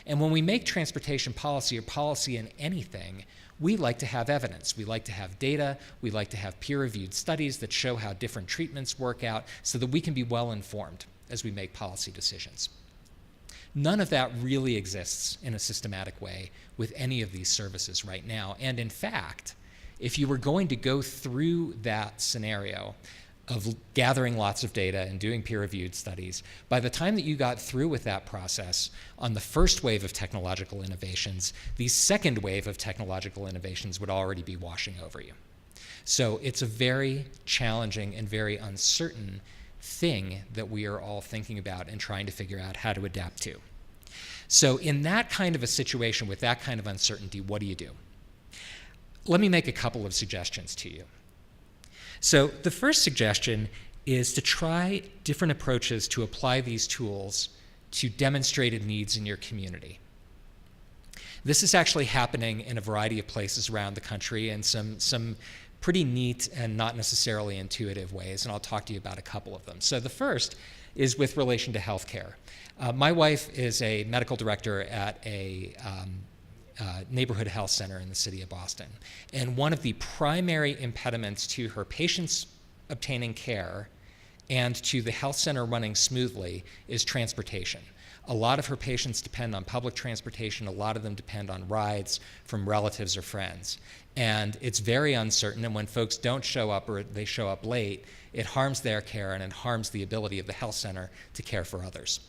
And when we make transportation policy or policy in anything, we like to have evidence. We like to have data. We like to have peer-reviewed studies that show how different treatments work out so that we can be well informed as we make policy decisions. None of that really exists in a systematic way with any of these services right now. And in fact, if you were going to go through that scenario of gathering lots of data and doing peer-reviewed studies, by the time that you got through with that process, on the first wave of technological innovations, the second wave of technological innovations would already be washing over you. So it's a very challenging and very uncertain thing that we are all thinking about and trying to figure out how to adapt to. So in that kind of a situation with that kind of uncertainty, what do you do? Let me make a couple of suggestions to you. So the first suggestion is to try different approaches to apply these tools to demonstrated needs in your community. This is actually happening in a variety of places around the country in some pretty neat and not necessarily intuitive ways, and I'll talk to you about a couple of them. So the first is with relation to healthcare. My wife is a medical director at a neighborhood health center in the city of Boston, and one of the primary impediments to her patients obtaining care and to the health center running smoothly is transportation. A lot of her patients depend on public transportation. A lot of them depend on rides from relatives or friends. And it's very uncertain, and when folks don't show up or they show up late, it harms their care and it harms the ability of the health center to care for others.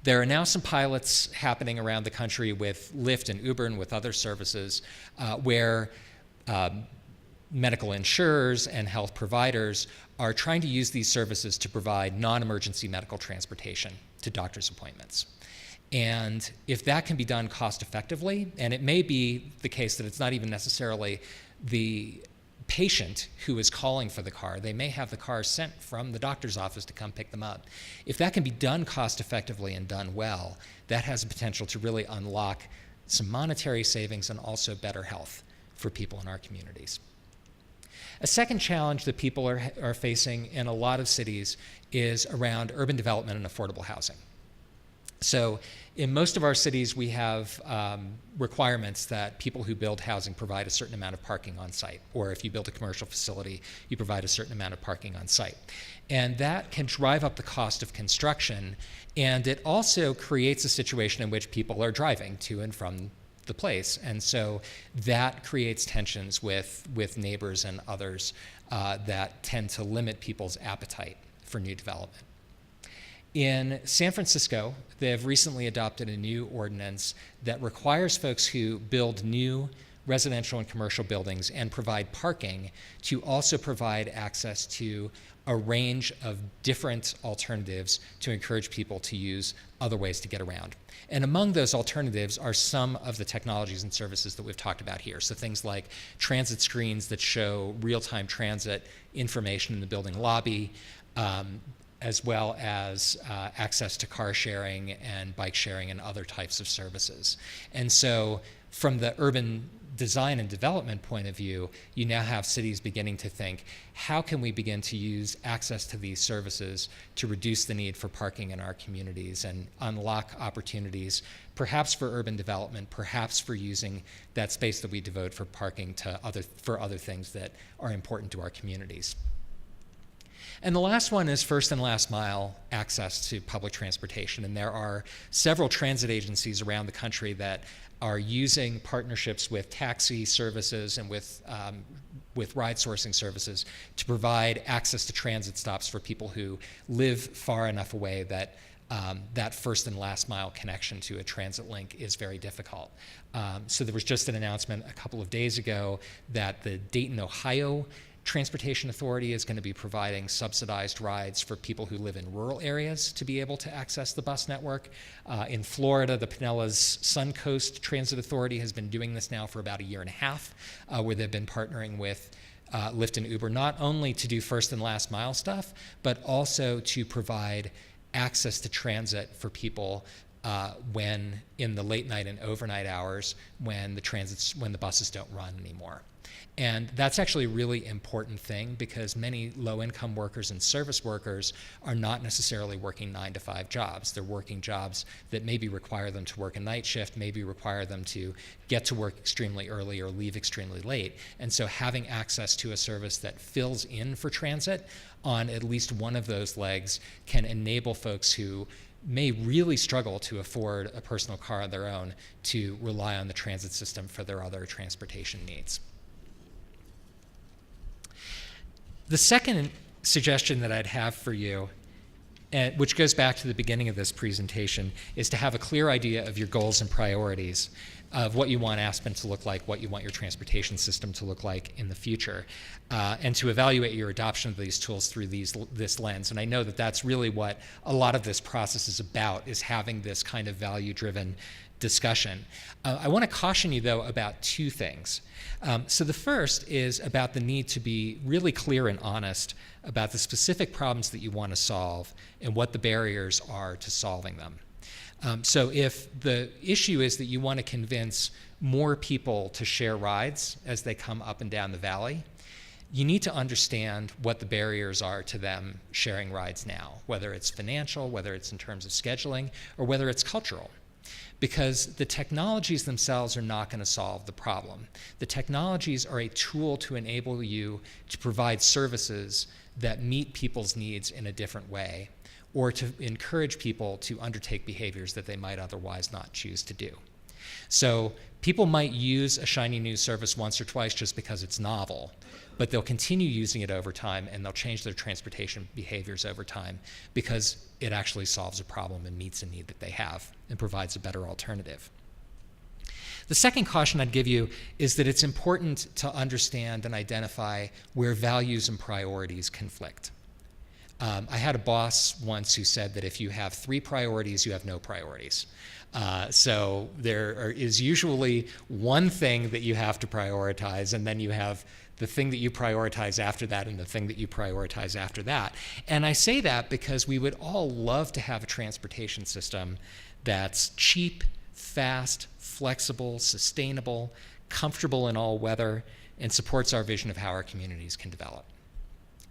There are now some pilots happening around the country with Lyft and Uber and with other services where medical insurers and health providers are trying to use these services to provide non-emergency medical transportation to doctor's appointments. And if that can be done cost effectively, and it may be the case that it's not even necessarily the patient who is calling for the car, they may have the car sent from the doctor's office to come pick them up. If that can be done cost effectively and done well, that has the potential to really unlock some monetary savings and also better health for people in our communities. A second challenge that people are facing in a lot of cities is around urban development and affordable housing. So in most of our cities, we have requirements that people who build housing provide a certain amount of parking on site, or if you build a commercial facility, you provide a certain amount of parking on site. And that can drive up the cost of construction, and it also creates a situation in which people are driving to and from the place. And so that creates tensions with neighbors and others that tend to limit people's appetite for new development. In San Francisco, they have recently adopted a new ordinance that requires folks who build new residential and commercial buildings and provide parking to also provide access to a range of different alternatives to encourage people to use other ways to get around. And among those alternatives are some of the technologies and services that we've talked about here. So things like transit screens that show real-time transit information in the building lobby, as well as access to car sharing and bike sharing and other types of services. And so from the urban design and development point of view, you now have cities beginning to think, how can we begin to use access to these services to reduce the need for parking in our communities and unlock opportunities, perhaps for urban development, perhaps for using that space that we devote for parking to other things that are important to our communities. And the last one is first and last mile access to public transportation. And there are several transit agencies around the country that are using partnerships with taxi services and with ride sourcing services to provide access to transit stops for people who live far enough away that that first and last mile connection to a transit link is very difficult. So there was just an announcement a couple of days ago that the Dayton, Ohio Transportation Authority is going to be providing subsidized rides for people who live in rural areas to be able to access the bus network. In Florida, the Pinellas Suncoast Transit Authority has been doing this now for about a year and a half, where they've been partnering with Lyft and Uber, not only to do first and last mile stuff, but also to provide access to transit for people when in the late night and overnight hours when the buses don't run anymore. And that's actually a really important thing because many low-income workers and service workers are not necessarily working 9-to-5 jobs. They're working jobs that maybe require them to work a night shift, maybe require them to get to work extremely early or leave extremely late. And so having access to a service that fills in for transit on at least one of those legs can enable folks who may really struggle to afford a personal car of their own to rely on the transit system for their other transportation needs. The second suggestion that I'd have for you, which goes back to the beginning of this presentation, is to have a clear idea of your goals and priorities, of what you want Aspen to look like, what you want your transportation system to look like in the future, and to evaluate your adoption of these tools through this lens. And I know that that's really what a lot of this process is about, is having this kind of value-driven discussion. I want to caution you, though, about two things. So the first is about the need to be really clear and honest about the specific problems that you want to solve and what the barriers are to solving them. So if the issue is that you want to convince more people to share rides as they come up and down the valley, you need to understand what the barriers are to them sharing rides now, whether it's financial, whether it's in terms of scheduling, or whether it's cultural. Because the technologies themselves are not going to solve the problem. The technologies are a tool to enable you to provide services that meet people's needs in a different way, or to encourage people to undertake behaviors that they might otherwise not choose to do. So people might use a shiny new service once or twice just because it's novel, but they'll continue using it over time, and they'll change their transportation behaviors over time because it actually solves a problem and meets a need that they have and provides a better alternative. The second caution I'd give you is that it's important to understand and identify where values and priorities conflict. I had a boss once who said that if you have 3 priorities, you have no priorities. So there is usually one thing that you have to prioritize, and then you have the thing that you prioritize after that and the thing that you prioritize after that. And I say that because we would all love to have a transportation system that's cheap, fast, flexible, sustainable, comfortable in all weather, and supports our vision of how our communities can develop.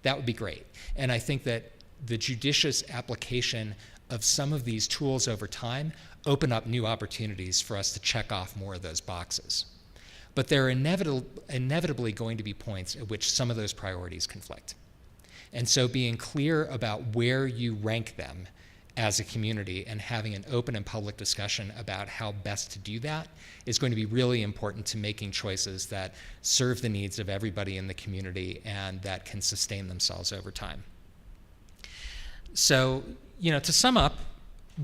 That would be great. And I think that the judicious application of some of these tools over time open up new opportunities for us to check off more of those boxes. But there are inevitably going to be points at which some of those priorities conflict. And so being clear about where you rank them as a community and having an open and public discussion about how best to do that is going to be really important to making choices that serve the needs of everybody in the community and that can sustain themselves over time. So, to sum up,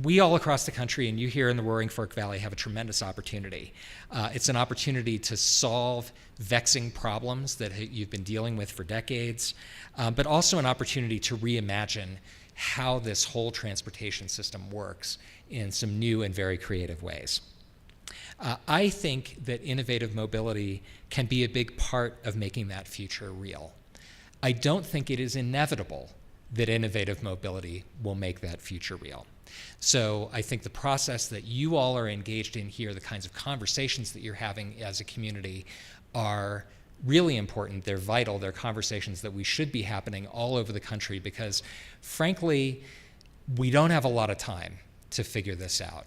we all across the country, and you here in the Roaring Fork Valley, have a tremendous opportunity. It's an opportunity to solve vexing problems that you've been dealing with for decades, but also an opportunity to reimagine how this whole transportation system works in some new and very creative ways. I think that innovative mobility can be a big part of making that future real. I don't think it is inevitable that innovative mobility will make that future real. So I think the process that you all are engaged in here, the kinds of conversations that you're having as a community, are really important. They're vital. They're conversations that we should be happening all over the country because, frankly, we don't have a lot of time to figure this out.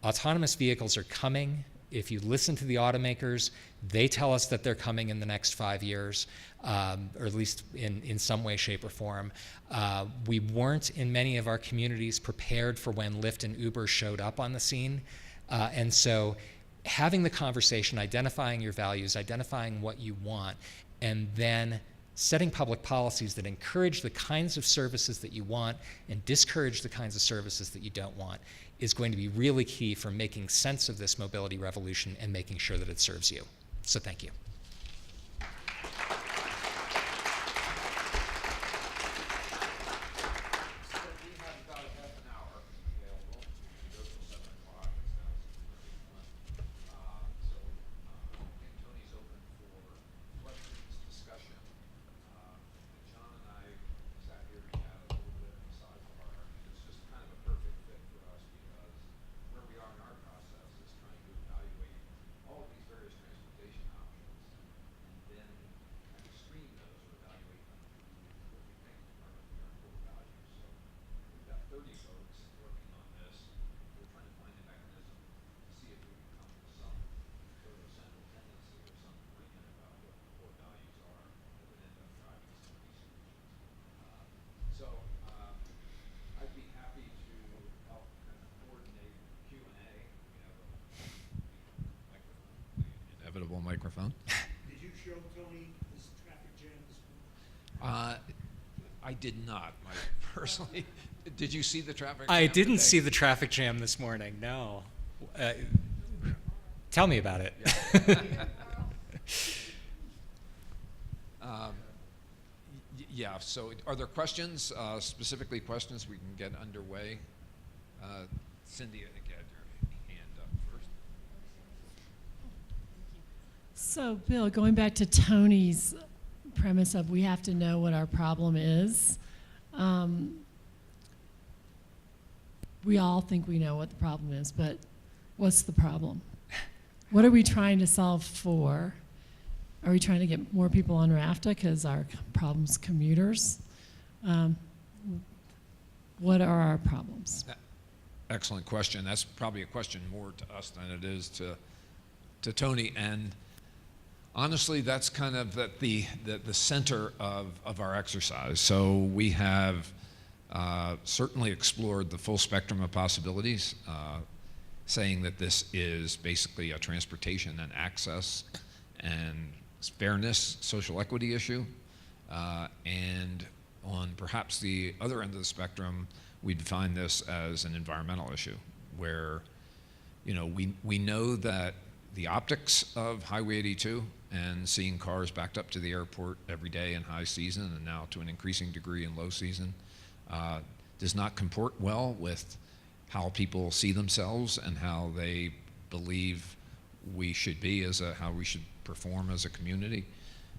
Autonomous vehicles are coming. If you listen to the automakers, they tell us that they're coming in the next 5 years, or at least in some way, shape, or form. We weren't in many of our communities prepared for when Lyft and Uber showed up on the scene. And so having the conversation, identifying your values, identifying what you want, and then setting public policies that encourage the kinds of services that you want and discourage the kinds of services that you don't want is going to be really key for making sense of this mobility revolution and making sure that it serves you. So thank you. Microphone. Did you show Tony this traffic jam this morning? I did not, personally. Did you see the traffic jam? I didn't today? see the traffic jam this morning, no. Tell me about it. Yeah, so are there questions, specifically questions we can get underway? Cindy, I think you had your hand up first. So, Bill, going back to Tony's premise of we have to know what our problem is, we all think we know what the problem is, but what's the problem? What are we trying to solve for? Are we trying to get more people on RAFTA because our problem's commuters? What are our problems? Excellent question. That's probably a question more to us than it is to Tony. And honestly, that's kind of the center of our exercise. So we have certainly explored the full spectrum of possibilities, saying that this is basically a transportation and access and fairness, social equity issue. And on perhaps the other end of the spectrum, we define this as an environmental issue where, we know that the optics of Highway 82 and seeing cars backed up to the airport every day in high season and now to an increasing degree in low season does not comport well with how people see themselves and how they believe we should be how we should perform as a community,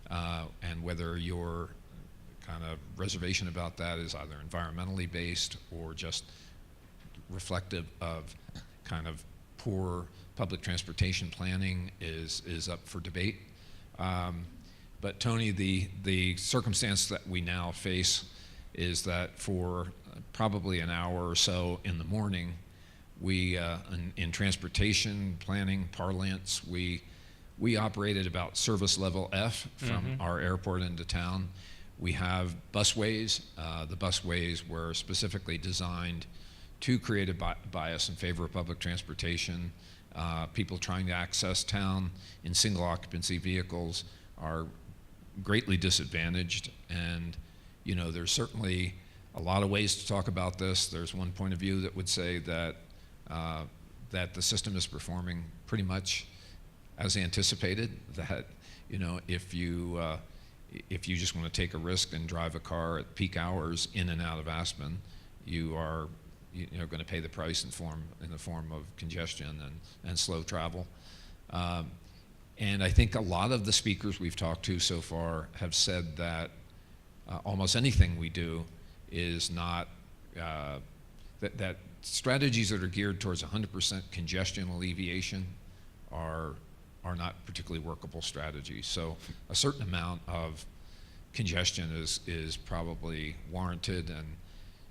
and whether your kind of reservation about that is either environmentally based or just reflective of kind of poor public transportation planning is up for debate. But Tony, the circumstance that we now face is that for probably an hour or so in the morning, we in transportation planning parlance, we operate at about service level F from our airport into town. We have busways. The busways were specifically designed to create a bias in favor of public transportation. People trying to access town in single occupancy vehicles are greatly disadvantaged, and there's certainly a lot of ways to talk about this. There's one point of view that would say that that the system is performing pretty much as anticipated, that if you just want to take a risk and drive a car at peak hours in and out of Aspen, you are going to pay the price in the form of congestion and slow travel. And I think a lot of the speakers we've talked to so far have said that almost anything we do is not that strategies that are geared towards 100% congestion alleviation are not particularly workable strategies. So a certain amount of congestion is probably warranted, and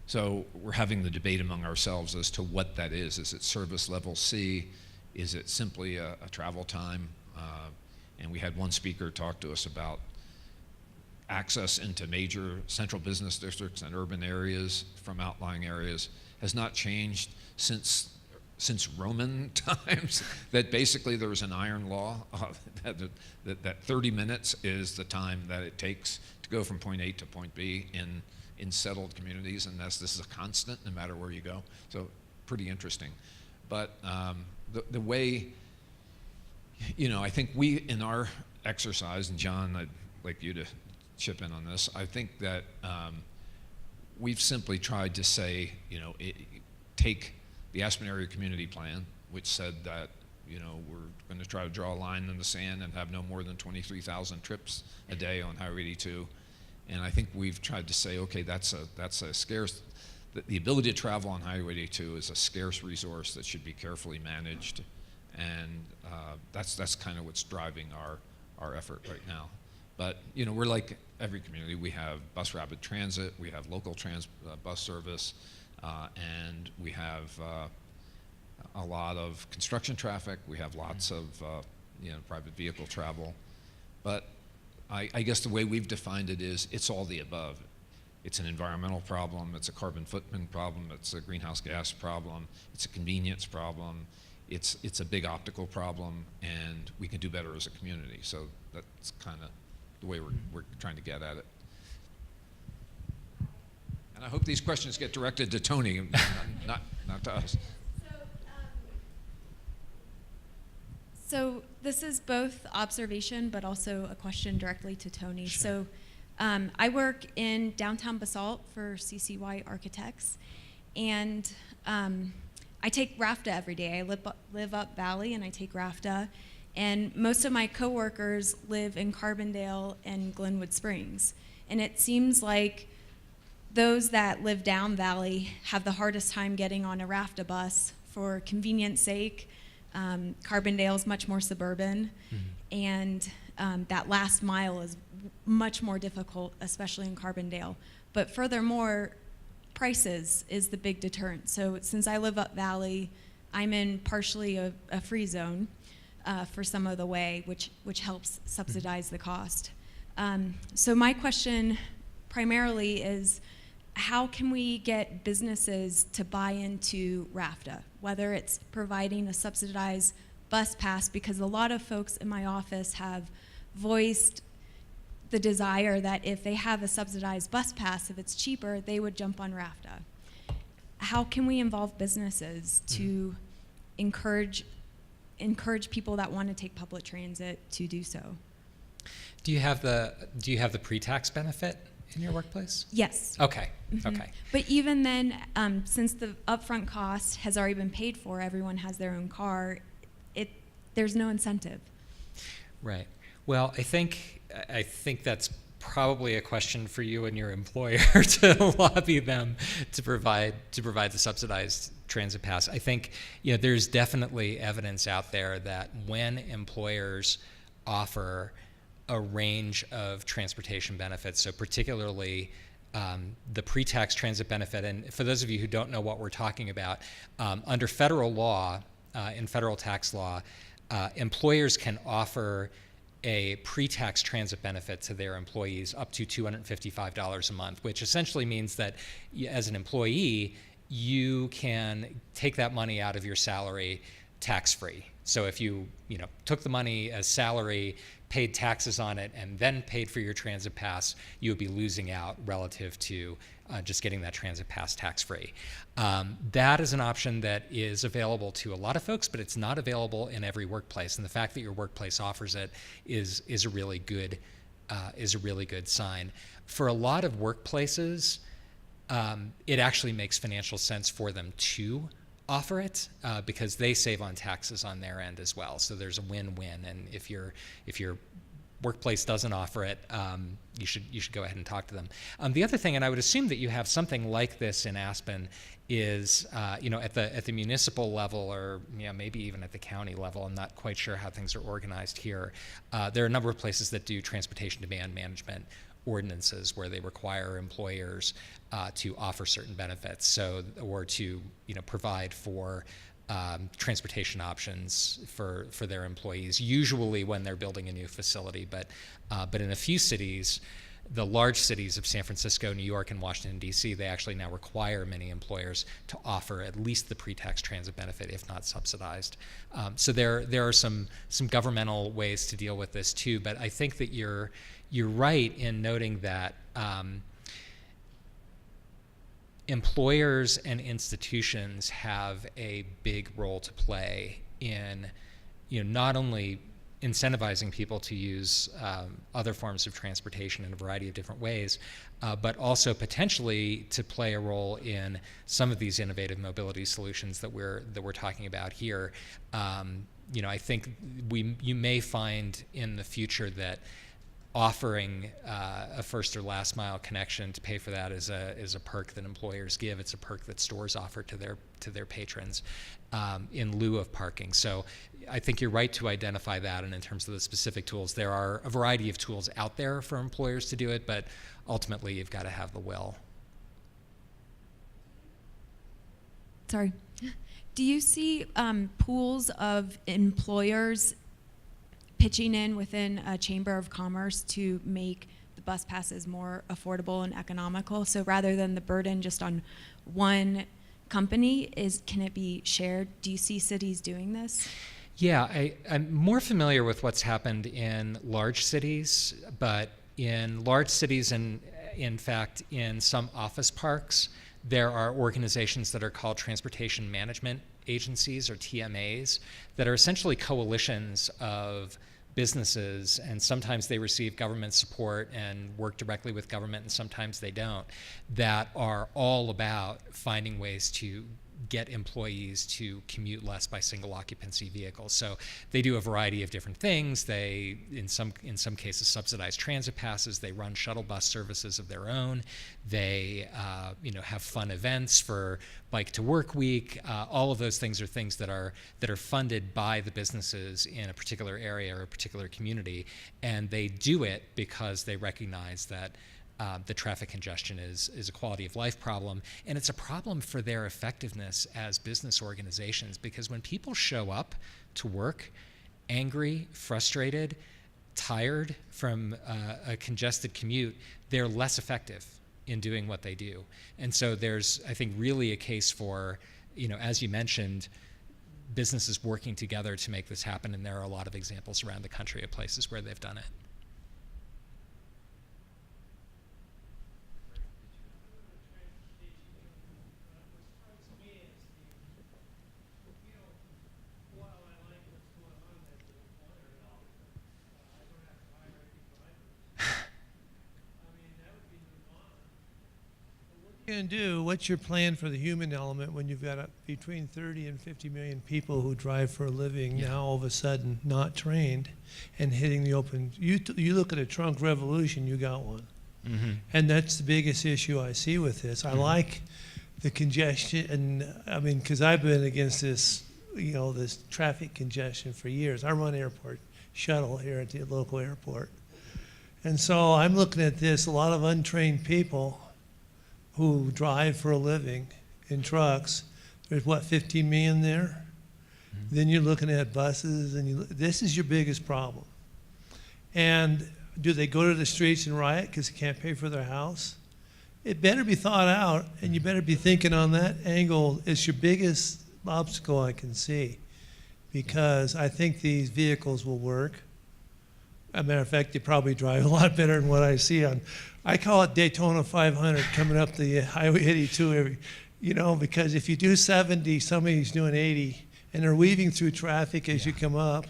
so we're having the debate among ourselves as to what that is. Is it service level C? Is it simply a travel time? And we had one speaker talk to us about access into major central business districts and urban areas from outlying areas has not changed since Roman times, that basically there was an iron law that 30 minutes is the time that it takes to go from point A to point B in settled communities, and this is a constant no matter where you go. So pretty interesting. But the way, I think we, in our exercise, and John, I'd like you to chip in on this, I think that we've simply tried to say, take the Aspen Area Community Plan, which said that, we're going to try to draw a line in the sand and have no more than 23,000 trips a day on Highway 82. And I think we've tried to say, okay, that's a scarce, the ability to travel on Highway 82 is a scarce resource that should be carefully managed. And that's kind of what's driving our effort right now. But, we're like every community. We have bus rapid transit, we have local bus service, and we have a lot of construction traffic. We have lots of private vehicle travel. But I guess the way we've defined it is it's all the above. It's an environmental problem, it's a carbon footprint problem, it's a greenhouse gas problem, it's a convenience problem, it's a big optical problem, and we can do better as a community. So that's kind of the way we're trying to get at it. And I hope these questions get directed to Tony, not to us. So this is both observation, but also a question directly to Tony. Sure. So I work in downtown Basalt for CCY Architects, and I take RAFTA every day. I live up Valley, and I take RAFTA. And most of my coworkers live in Carbondale and Glenwood Springs. And it seems like those that live down valley have the hardest time getting on a RAFTA bus for convenience sake. Carbondale is much more suburban, and that last mile is much more difficult, especially in Carbondale. But furthermore, prices is the big deterrent. So since I live up valley, I'm in partially a free zone for some of the way, which helps subsidize the cost. So my question primarily is, how can we get businesses to buy into RAFTA, whether it's providing a subsidized bus pass, because a lot of folks in my office have voiced the desire that if they have a subsidized bus pass, if it's cheaper, they would jump on RAFTA. How can we involve businesses to encourage people that want to take public transit to do so? Do you have the pre-tax benefit in your workplace? Yes. Okay. Okay. But even then, since the upfront cost has already been paid for, everyone has their own car, there's no incentive. Right. Well, I think that's probably a question for you and your employer to lobby them to provide the subsidized transit pass. I think there's definitely evidence out there that when employers offer a range of transportation benefits, so particularly the pre-tax transit benefit, and for those of you who don't know what we're talking about, under federal law, in federal tax law, employers can offer a pre-tax transit benefit to their employees up to $255 a month, which essentially means that as an employee, you can take that money out of your salary tax-free. So if you took the money as salary, paid taxes on it, and then paid for your transit pass, you would be losing out relative to just getting that transit pass tax-free. That is an option that is available to a lot of folks, but it's not available in every workplace. And the fact that your workplace offers it is a really good sign. For a lot of workplaces, it actually makes financial sense for them to offer it because they save on taxes on their end as well. So there's a win-win. And if your workplace doesn't offer it, you should go ahead and talk to them. The other thing, and I would assume that you have something like this in Aspen, is at the municipal level, or maybe even at the county level. I'm not quite sure how things are organized here. There are a number of places that do transportation demand management ordinances where they require employers to offer certain benefits, or to provide for transportation options for their employees, usually when they're building a new facility. But in a few cities, the large cities of San Francisco, New York, and Washington, D.C., they actually now require many employers to offer at least the pre-tax transit benefit, if not subsidized. So there are some governmental ways to deal with this too. But I think that you're right in noting that employers and institutions have a big role to play in, not only incentivizing people to use other forms of transportation in a variety of different ways, but also potentially to play a role in some of these innovative mobility solutions that we're talking about here. I think you may find in the future that offering a first or last mile connection to pay for that is a perk that employers give. It's a perk that stores offer to their patrons in lieu of parking. So I think you're right to identify that, and in terms of the specific tools, there are a variety of tools out there for employers to do it, but ultimately you've got to have the will. Sorry. Do you see pools of employers pitching in within a chamber of commerce to make the bus passes more affordable and economical? So rather than the burden just on one company, can it be shared? Do you see cities doing this? Yeah, I'm more familiar with what's happened in large cities, but in large cities, and in fact in some office parks, there are organizations that are called transportation management agencies, or TMAs, that are essentially coalitions of businesses, and sometimes they receive government support and work directly with government, and sometimes they don't, that are all about finding ways to get employees to commute less by single occupancy vehicles. So they do a variety of different things. They, in some cases, subsidize transit passes. They run shuttle bus services of their own. They have fun events for Bike to Work Week. All of those things are things that are funded by the businesses in a particular area or a particular community, and they do it because they recognize that the traffic congestion is a quality of life problem, and it's a problem for their effectiveness as business organizations, because when people show up to work angry, frustrated, tired from a congested commute, they're less effective in doing what they do. And so there's, I think, really a case for, as you mentioned, businesses working together to make this happen, and there are a lot of examples around the country of places where they've done it. Going to do? What's your plan for the human element when you've got between 30 and 50 million people who drive for a living now all of a sudden not trained and hitting the open? You look at a trunk revolution, you got one. Mm-hmm. And that's the biggest issue I see with this. I like the congestion, and because I've been against this, this traffic congestion for years. I run airport shuttle here at the local airport. And so I'm looking at this, a lot of untrained people who drive for a living in trucks. There's 15 million there? Mm-hmm. Then you're looking at buses, and this is your biggest problem. And do they go to the streets and riot because they can't pay for their house? It better be thought out, and you better be thinking on that angle. It's your biggest obstacle I can see, because I think these vehicles will work. As a matter of fact, they probably drive a lot better than what I see on, I call it Daytona 500 coming up the Highway 82 because if you do 70, somebody's doing 80, and they're weaving through traffic as you come up,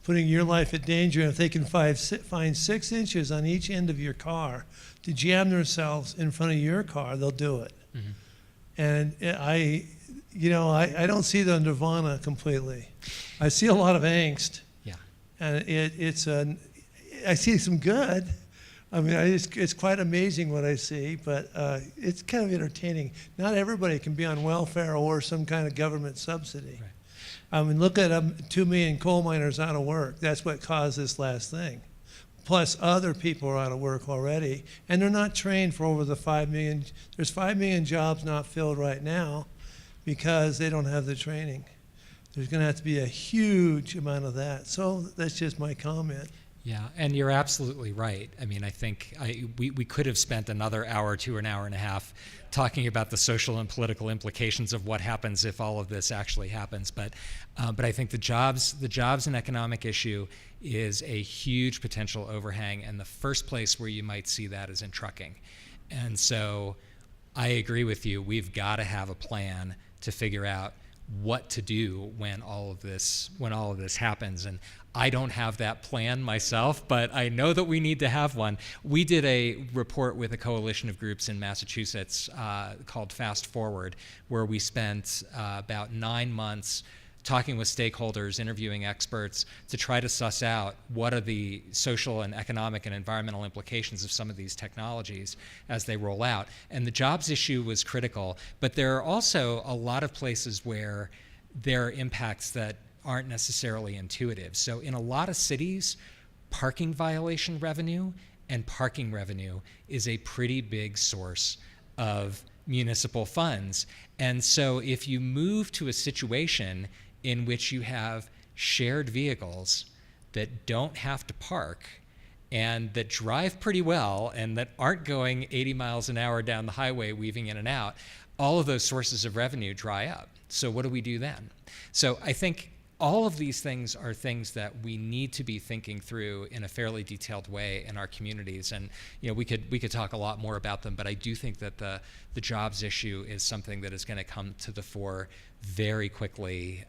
putting your life at danger. And if they can find 6 inches on each end of your car to jam themselves in front of your car, they'll do it. Mm-hmm. And I don't see the nirvana completely. I see a lot of angst. Yeah. And I see some good. It's quite amazing what I see, but it's kind of entertaining. Not everybody can be on welfare or some kind of government subsidy. Right. Look at 2 million coal miners out of work. That's what caused this last thing. Plus other people are out of work already, and they're not trained for over the 5 million. There's 5 million jobs not filled right now because they don't have the training. There's going to have to be a huge amount of that. So that's just my comment. Yeah, and you're absolutely right. I think we could have spent another hour to an hour and a half talking about the social and political implications of what happens if all of this actually happens. But I think the jobs and economic issue is a huge potential overhang, and the first place where you might see that is in trucking. And so I agree with you. We've got to have a plan to figure out what to do when all of this happens. And I don't have that plan myself, but I know that we need to have one. We did a report with a coalition of groups in Massachusetts called Fast Forward, where we spent about 9 months talking with stakeholders, interviewing experts to try to suss out what are the social and economic and environmental implications of some of these technologies as they roll out. And the jobs issue was critical, but there are also a lot of places where there are impacts that aren't necessarily intuitive. So in a lot of cities, parking violation revenue and parking revenue is a pretty big source of municipal funds. And so if you move to a situation in which you have shared vehicles that don't have to park and that drive pretty well and that aren't going 80 miles an hour down the highway weaving in and out, all of those sources of revenue dry up. So what do we do then? So I think all of these things are things that we need to be thinking through in a fairly detailed way in our communities. And we could talk a lot more about them, but I do think that the jobs issue is something that is going to come to the fore very quickly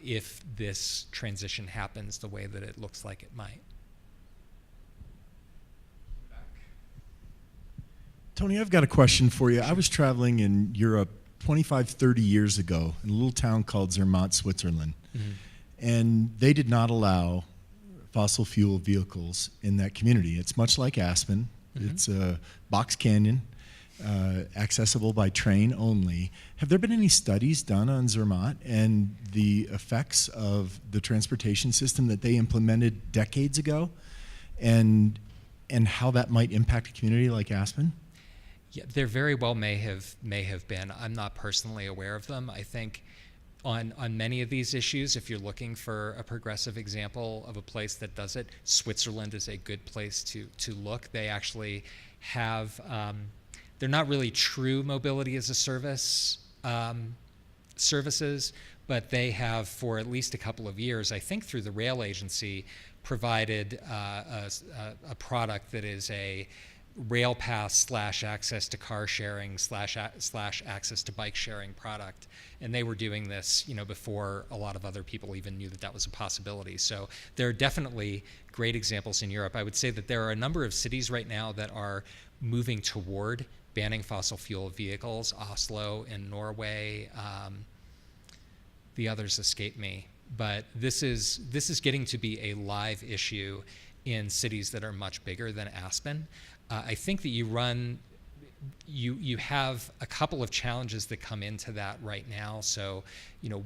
if this transition happens the way that it looks like it might. Tony, I've got a question for you. I was traveling in Europe 25, 30 years ago in a little town called Zermatt, Switzerland. And they did not allow fossil fuel vehicles in that community. It's much like Aspen. It's a box canyon, accessible by train only. Have there been any studies done on Zermatt and the effects of the transportation system that they implemented decades ago, and how that might impact a community like Aspen? Yeah, there very well may have been. I'm not personally aware of them. I think on many of these issues, if you're looking for a progressive example of a place that does it, Switzerland is a good place to look. They actually have, they're not really true mobility as a service services, but they have for at least a couple of years, I think through the rail agency, provided a product that is a rail pass / access to car sharing / access to bike sharing product. And they were doing this, before a lot of other people even knew that that was a possibility. So there are definitely great examples in Europe. I would say that there are a number of cities right now that are moving toward banning fossil fuel vehicles. Oslo in Norway, the others escape me. But this is getting to be a live issue in cities that are much bigger than Aspen. I think that you have a couple of challenges that come into that right now. So,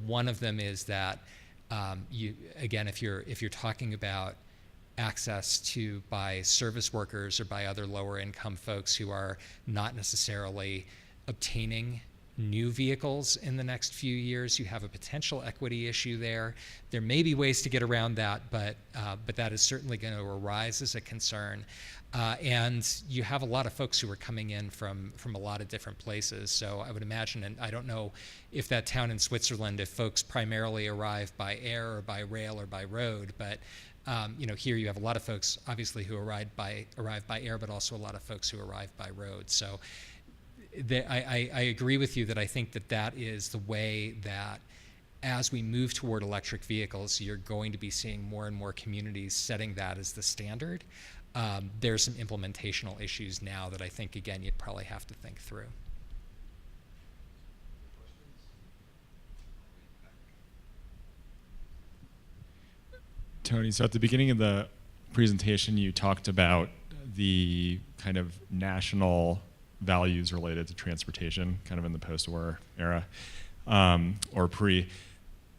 one of them is that if you're talking about access to by service workers or by other lower income folks who are not necessarily obtaining new vehicles in the next few years, you have a potential equity issue there. There may be ways to get around that, but that is certainly going to arise as a concern. And you have a lot of folks who are coming in from a lot of different places. So I would imagine, and I don't know if that town in Switzerland, if folks primarily arrive by air or by rail or by road, but here you have a lot of folks obviously who arrive by air, but also a lot of folks who arrive by road. So I agree with you that I think that is the way that as we move toward electric vehicles, you're going to be seeing more and more communities setting that as the standard. There's some implementational issues now that I think, again, you'd probably have to think through. Tony, so at the beginning of the presentation, you talked about the kind of national values related to transportation, kind of in the post-war era, or pre.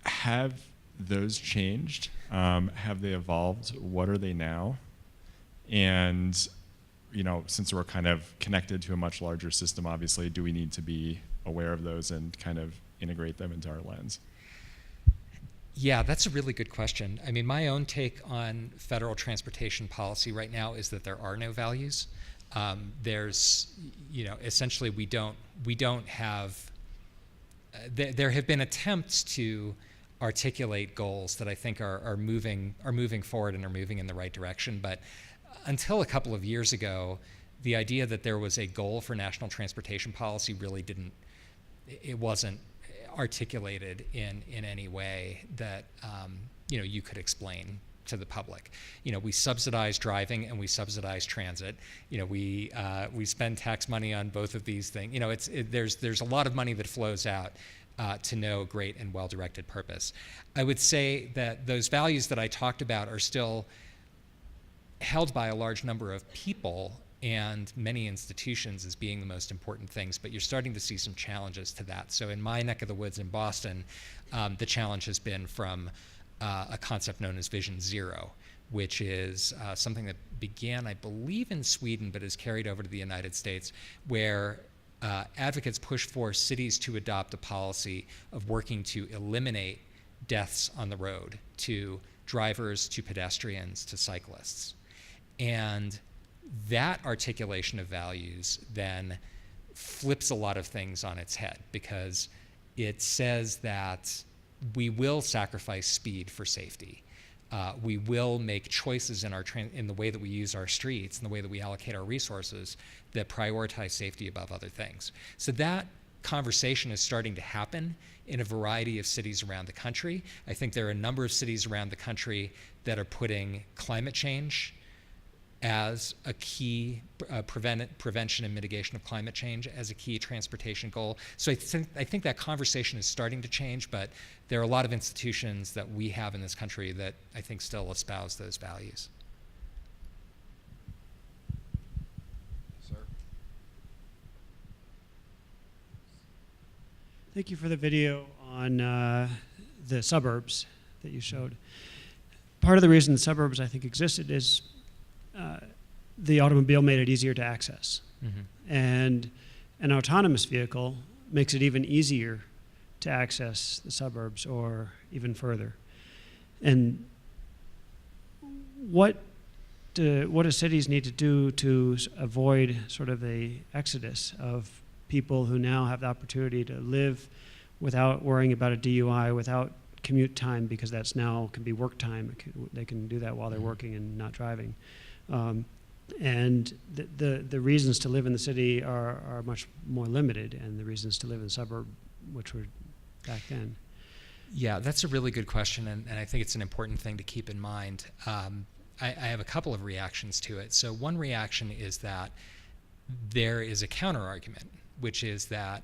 Have those changed? Have they evolved? What are they now? And, since we're kind of connected to a much larger system, obviously, do we need to be aware of those and kind of integrate them into our lens? Yeah, that's a really good question. I mean, my own take on federal transportation policy right now is that there are no values. There's, essentially we don't have, there have been attempts to articulate goals that I think are moving forward and are moving in the right direction. But until a couple of years ago, the idea that there was a goal for national transportation policy really wasn't articulated in any way that you could explain to the public. We subsidize driving and we subsidize transit. We spend tax money on both of these things. There's a lot of money that flows out to no great and well-directed purpose. I would say that those values that I talked about are still held by a large number of people and many institutions as being the most important things, but you're starting to see some challenges to that. So in my neck of the woods in Boston, the challenge has been from a concept known as Vision Zero, which is something that began, I believe, in Sweden, but is carried over to the United States, where advocates push for cities to adopt a policy of working to eliminate deaths on the road to drivers, to pedestrians, to cyclists. And that articulation of values then flips a lot of things on its head, because it says that we will sacrifice speed for safety. We will make choices in the way that we use our streets and the way that we allocate our resources that prioritize safety above other things. So that conversation is starting to happen in a variety of cities around the country. I think there are a number of cities around the country that are putting climate change as a key prevention and mitigation of climate change as a key transportation goal. So I think that conversation is starting to change, but there are a lot of institutions that we have in this country that I think still espouse those values. Sir? Thank you for the video on the suburbs that you showed. Part of the reason the suburbs, I think, existed is the automobile made it easier to access. Mm-hmm. And an autonomous vehicle makes it even easier to access the suburbs or even further. And what do cities need to do to avoid sort of the exodus of people who now have the opportunity to live without worrying about a DUI, without commute time, because that's now can be work time. They can do that while they're working and not driving. And the reasons to live in the city are much more limited, and the reasons to live in the suburb, which were back then. Yeah, that's a really good question, and I think it's an important thing to keep in mind. I have a couple of reactions to it. So one reaction is that there is a counter argument, which is that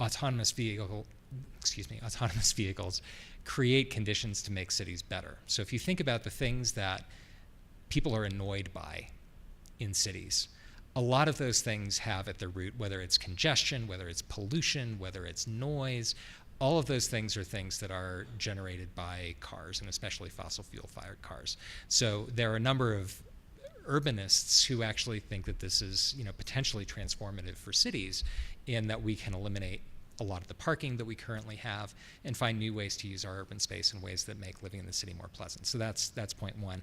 autonomous vehicles create conditions to make cities better. So if you think about the things that people are annoyed by in cities, a lot of those things have at their root, whether it's congestion, whether it's pollution, whether it's noise, all of those things are things that are generated by cars, and especially fossil fuel fired cars. So there are a number of urbanists who actually think that this is, potentially transformative for cities, in that we can eliminate a lot of the parking that we currently have and find new ways to use our urban space in ways that make living in the city more pleasant. So that's point one.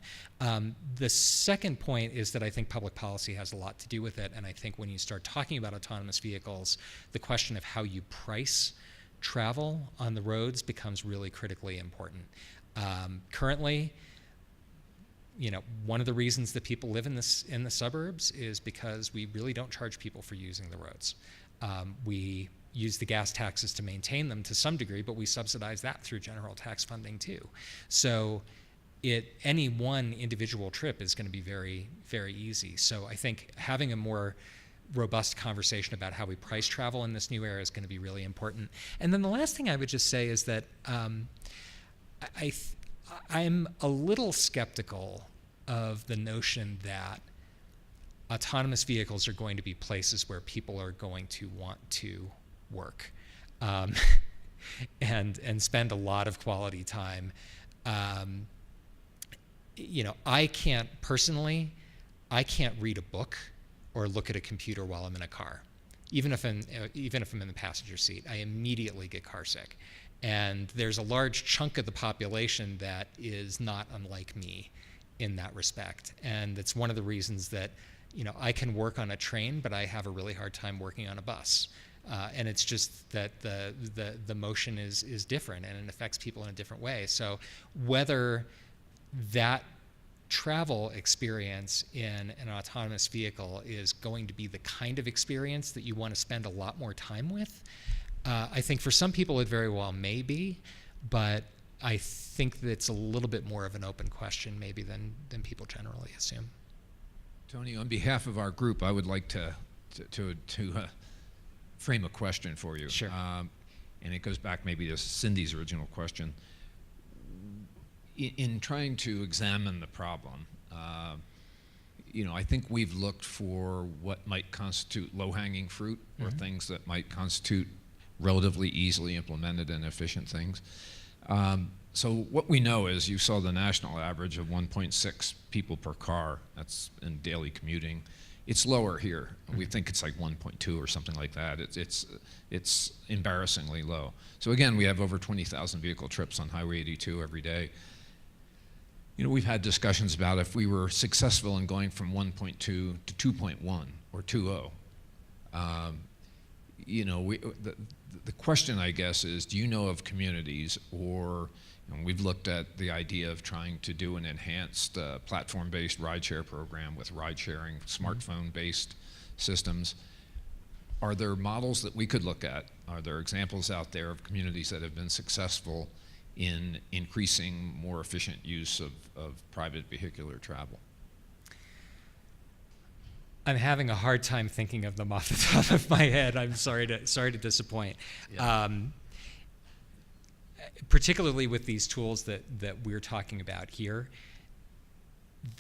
The second point is that I think public policy has a lot to do with it, and I think when you start talking about autonomous vehicles, the question of how you price travel on the roads becomes really critically important. Currently, one of the reasons that people live in the suburbs is because we really don't charge people for using the roads. We use the gas taxes to maintain them to some degree, but we subsidize that through general tax funding too. So any one individual trip is going to be very, very easy. So I think having a more robust conversation about how we price travel in this new era is going to be really important. And then the last thing I would just say is that I'm a little skeptical of the notion that autonomous vehicles are going to be places where people are going to want to work and spend a lot of quality time. I can't read a book or look at a computer while I'm in a car. Even if I'm in the passenger seat, I immediately get car sick. And there's a large chunk of the population that is not unlike me in that respect. And it's one of the reasons that I can work on a train, but I have a really hard time working on a bus. And it's just that the motion is different, and it affects people in a different way. So whether that travel experience in an autonomous vehicle is going to be the kind of experience that you want to spend a lot more time with, I think for some people it very well may be, but I think that it's a little bit more of an open question maybe than people generally assume. Tony, on behalf of our group, I would like to frame a question for you. Sure. And it goes back maybe to Cindy's original question. In trying to examine the problem, I think we've looked for what might constitute low-hanging fruit, or things that might constitute relatively easily implemented and efficient things. So what we know is, you saw the national average of 1.6 people per car. That's in daily commuting. It's lower here. We think it's like 1.2 or something like that. It's embarrassingly low. So again, we have over 20,000 vehicle trips on Highway 82 every day. We've had discussions about if we were successful in going from 1.2 to 2.1 or 2.0. The question, I guess, is, do you know of communities, or we've looked at the idea of trying to do an enhanced platform-based rideshare program with ride-sharing, smartphone-based systems. Are there models that we could look at? Are there examples out there of communities that have been successful in increasing more efficient use of private vehicular travel? I'm having a hard time thinking of them off the top of my head. I'm sorry to disappoint. Yeah. Particularly with these tools that we're talking about here,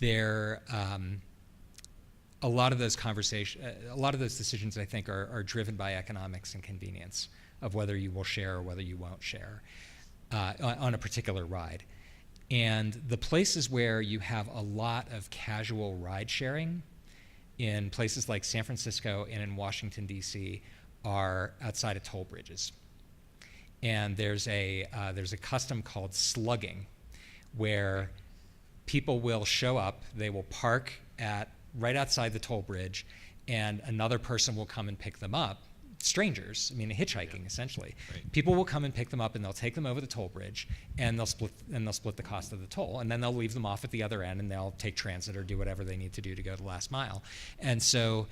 they're a lot of those decisions, I think, are driven by economics and convenience of whether you will share or whether you won't share on a particular ride. And the places where you have a lot of casual ride sharing in places like San Francisco and in Washington, D.C. are outside of toll bridges. And there's a custom called slugging, where people will show up, they will park right outside the toll bridge, and another person will come and pick them up. Strangers, hitchhiking essentially. Right. People will come and pick them up, and they'll take them over the toll bridge, and they'll split the cost of the toll, and then they'll leave them off at the other end, and they'll take transit or do whatever they need to do to go the last mile. And so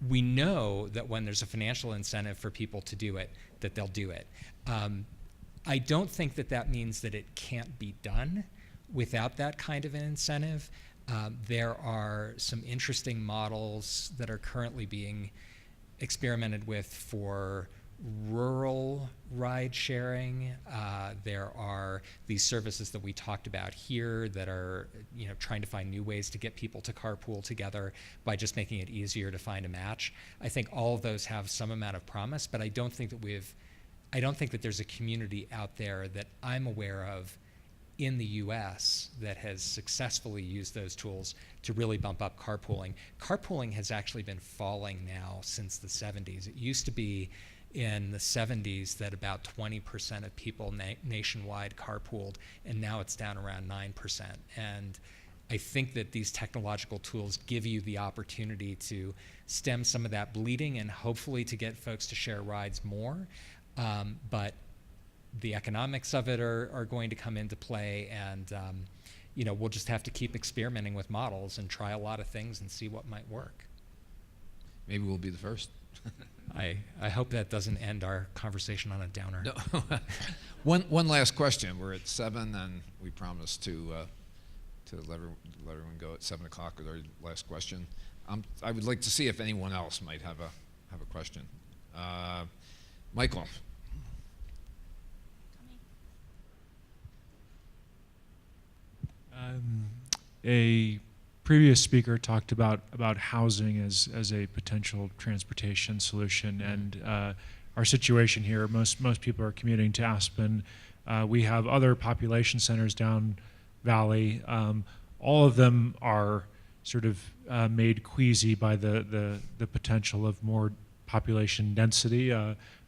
we know that when there's a financial incentive for people to do it, that they'll do it. I don't think that means that it can't be done without that kind of an incentive. There are some interesting models that are currently being experimented with for rural ride sharing. There are these services that we talked about here that are trying to find new ways to get people to carpool together by just making it easier to find a match. I think all of those have some amount of promise, but I don't think that there's a community out there that I'm aware of in the US that has successfully used those tools to really bump up carpooling. Carpooling has actually been falling now since the 70s. It used to be in the 70s that about 20% of people nationwide carpooled, and now it's down around 9%. And I think that these technological tools give you the opportunity to stem some of that bleeding and hopefully to get folks to share rides more. But the economics of it are going to come into play, and we'll just have to keep experimenting with models and try a lot of things and see what might work. Maybe we'll be the first. I hope that doesn't end our conversation on a downer. No. One last question. We're at 7, and we promised to let everyone go at 7 o'clock with our last question. I would like to see if anyone else might have a question. Michael. A previous speaker talked about housing as a potential transportation solution, and our situation here, most people are commuting to Aspen. We have other population centers down Valley. All of them are sort of made queasy by the potential of more population density.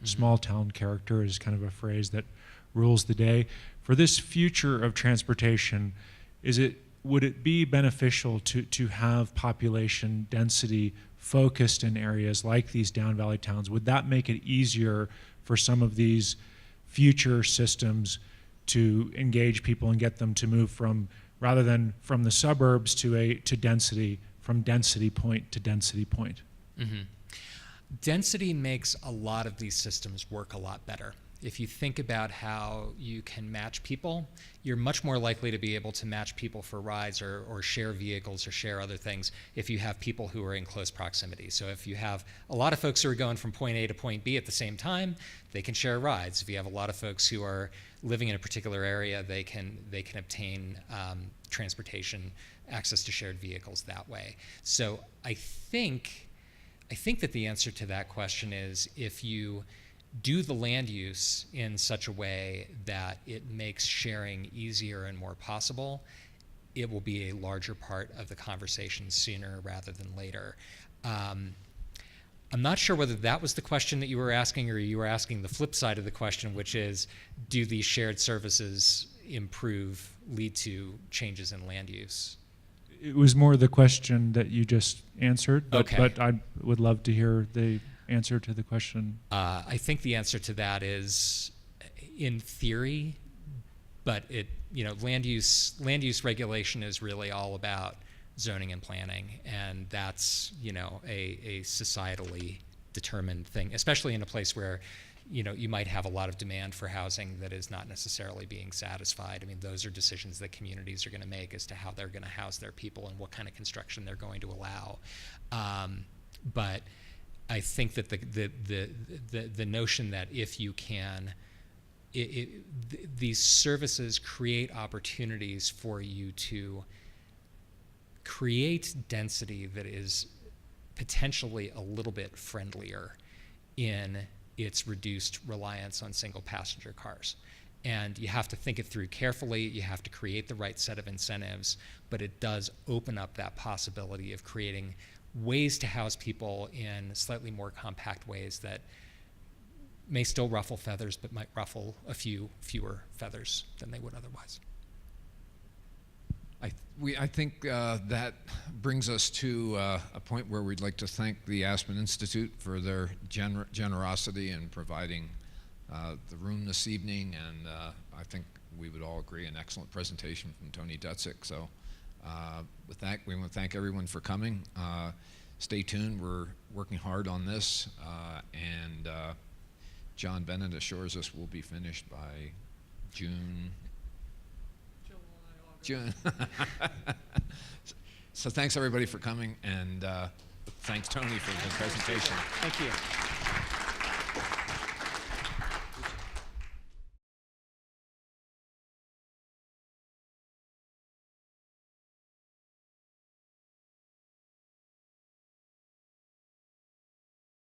Small town character is kind of a phrase that rules the day. For this future of transportation, would it be beneficial to have population density focused in areas like these down valley towns? Would that make it easier for some of these future systems to engage people and get them to move from, rather than from the suburbs to density, from density point to density point? Mm-hmm. Density makes a lot of these systems work a lot better. If you think about how you can match people, you're much more likely to be able to match people for rides or share vehicles or share other things if you have people who are in close proximity. So if you have a lot of folks who are going from point A to point B at the same time, they can share rides. If you have a lot of folks who are living in a particular area, they can obtain transportation, access to shared vehicles that way. So I think that the answer to that question is, if you do the land use in such a way that it makes sharing easier and more possible, it will be a larger part of the conversation sooner rather than later. I'm not sure whether that was the question that you were asking, or you were asking the flip side of the question, which is, do these shared services lead to changes in land use? It was more the question that you just answered, but I would love to hear the answer to the question. I think the answer to that is, in theory, but land use regulation is really all about zoning and planning, and that's a societally determined thing, especially in a place where you might have a lot of demand for housing that is not necessarily being satisfied. I mean, those are decisions that communities are going to make as to how they're going to house their people and what kind of construction they're going to allow. But I think that the notion that if you can, these services create opportunities for you to create density that is potentially a little bit friendlier in its reduced reliance on single passenger cars. And you have to think it through carefully, you have to create the right set of incentives, but it does open up that possibility of creating ways to house people in slightly more compact ways that may still ruffle feathers, but might ruffle a few fewer feathers than they would otherwise. I think that brings us to a point where we'd like to thank the Aspen Institute for their generosity in providing the room this evening, and I think we would all agree an excellent presentation from Tony Dutzik. So with that, we want to thank everyone for coming. Stay tuned, we're working hard on this, and John Bennett assures us we'll be finished by June. So thanks everybody for coming, and thanks Tony for the presentation. Thank you.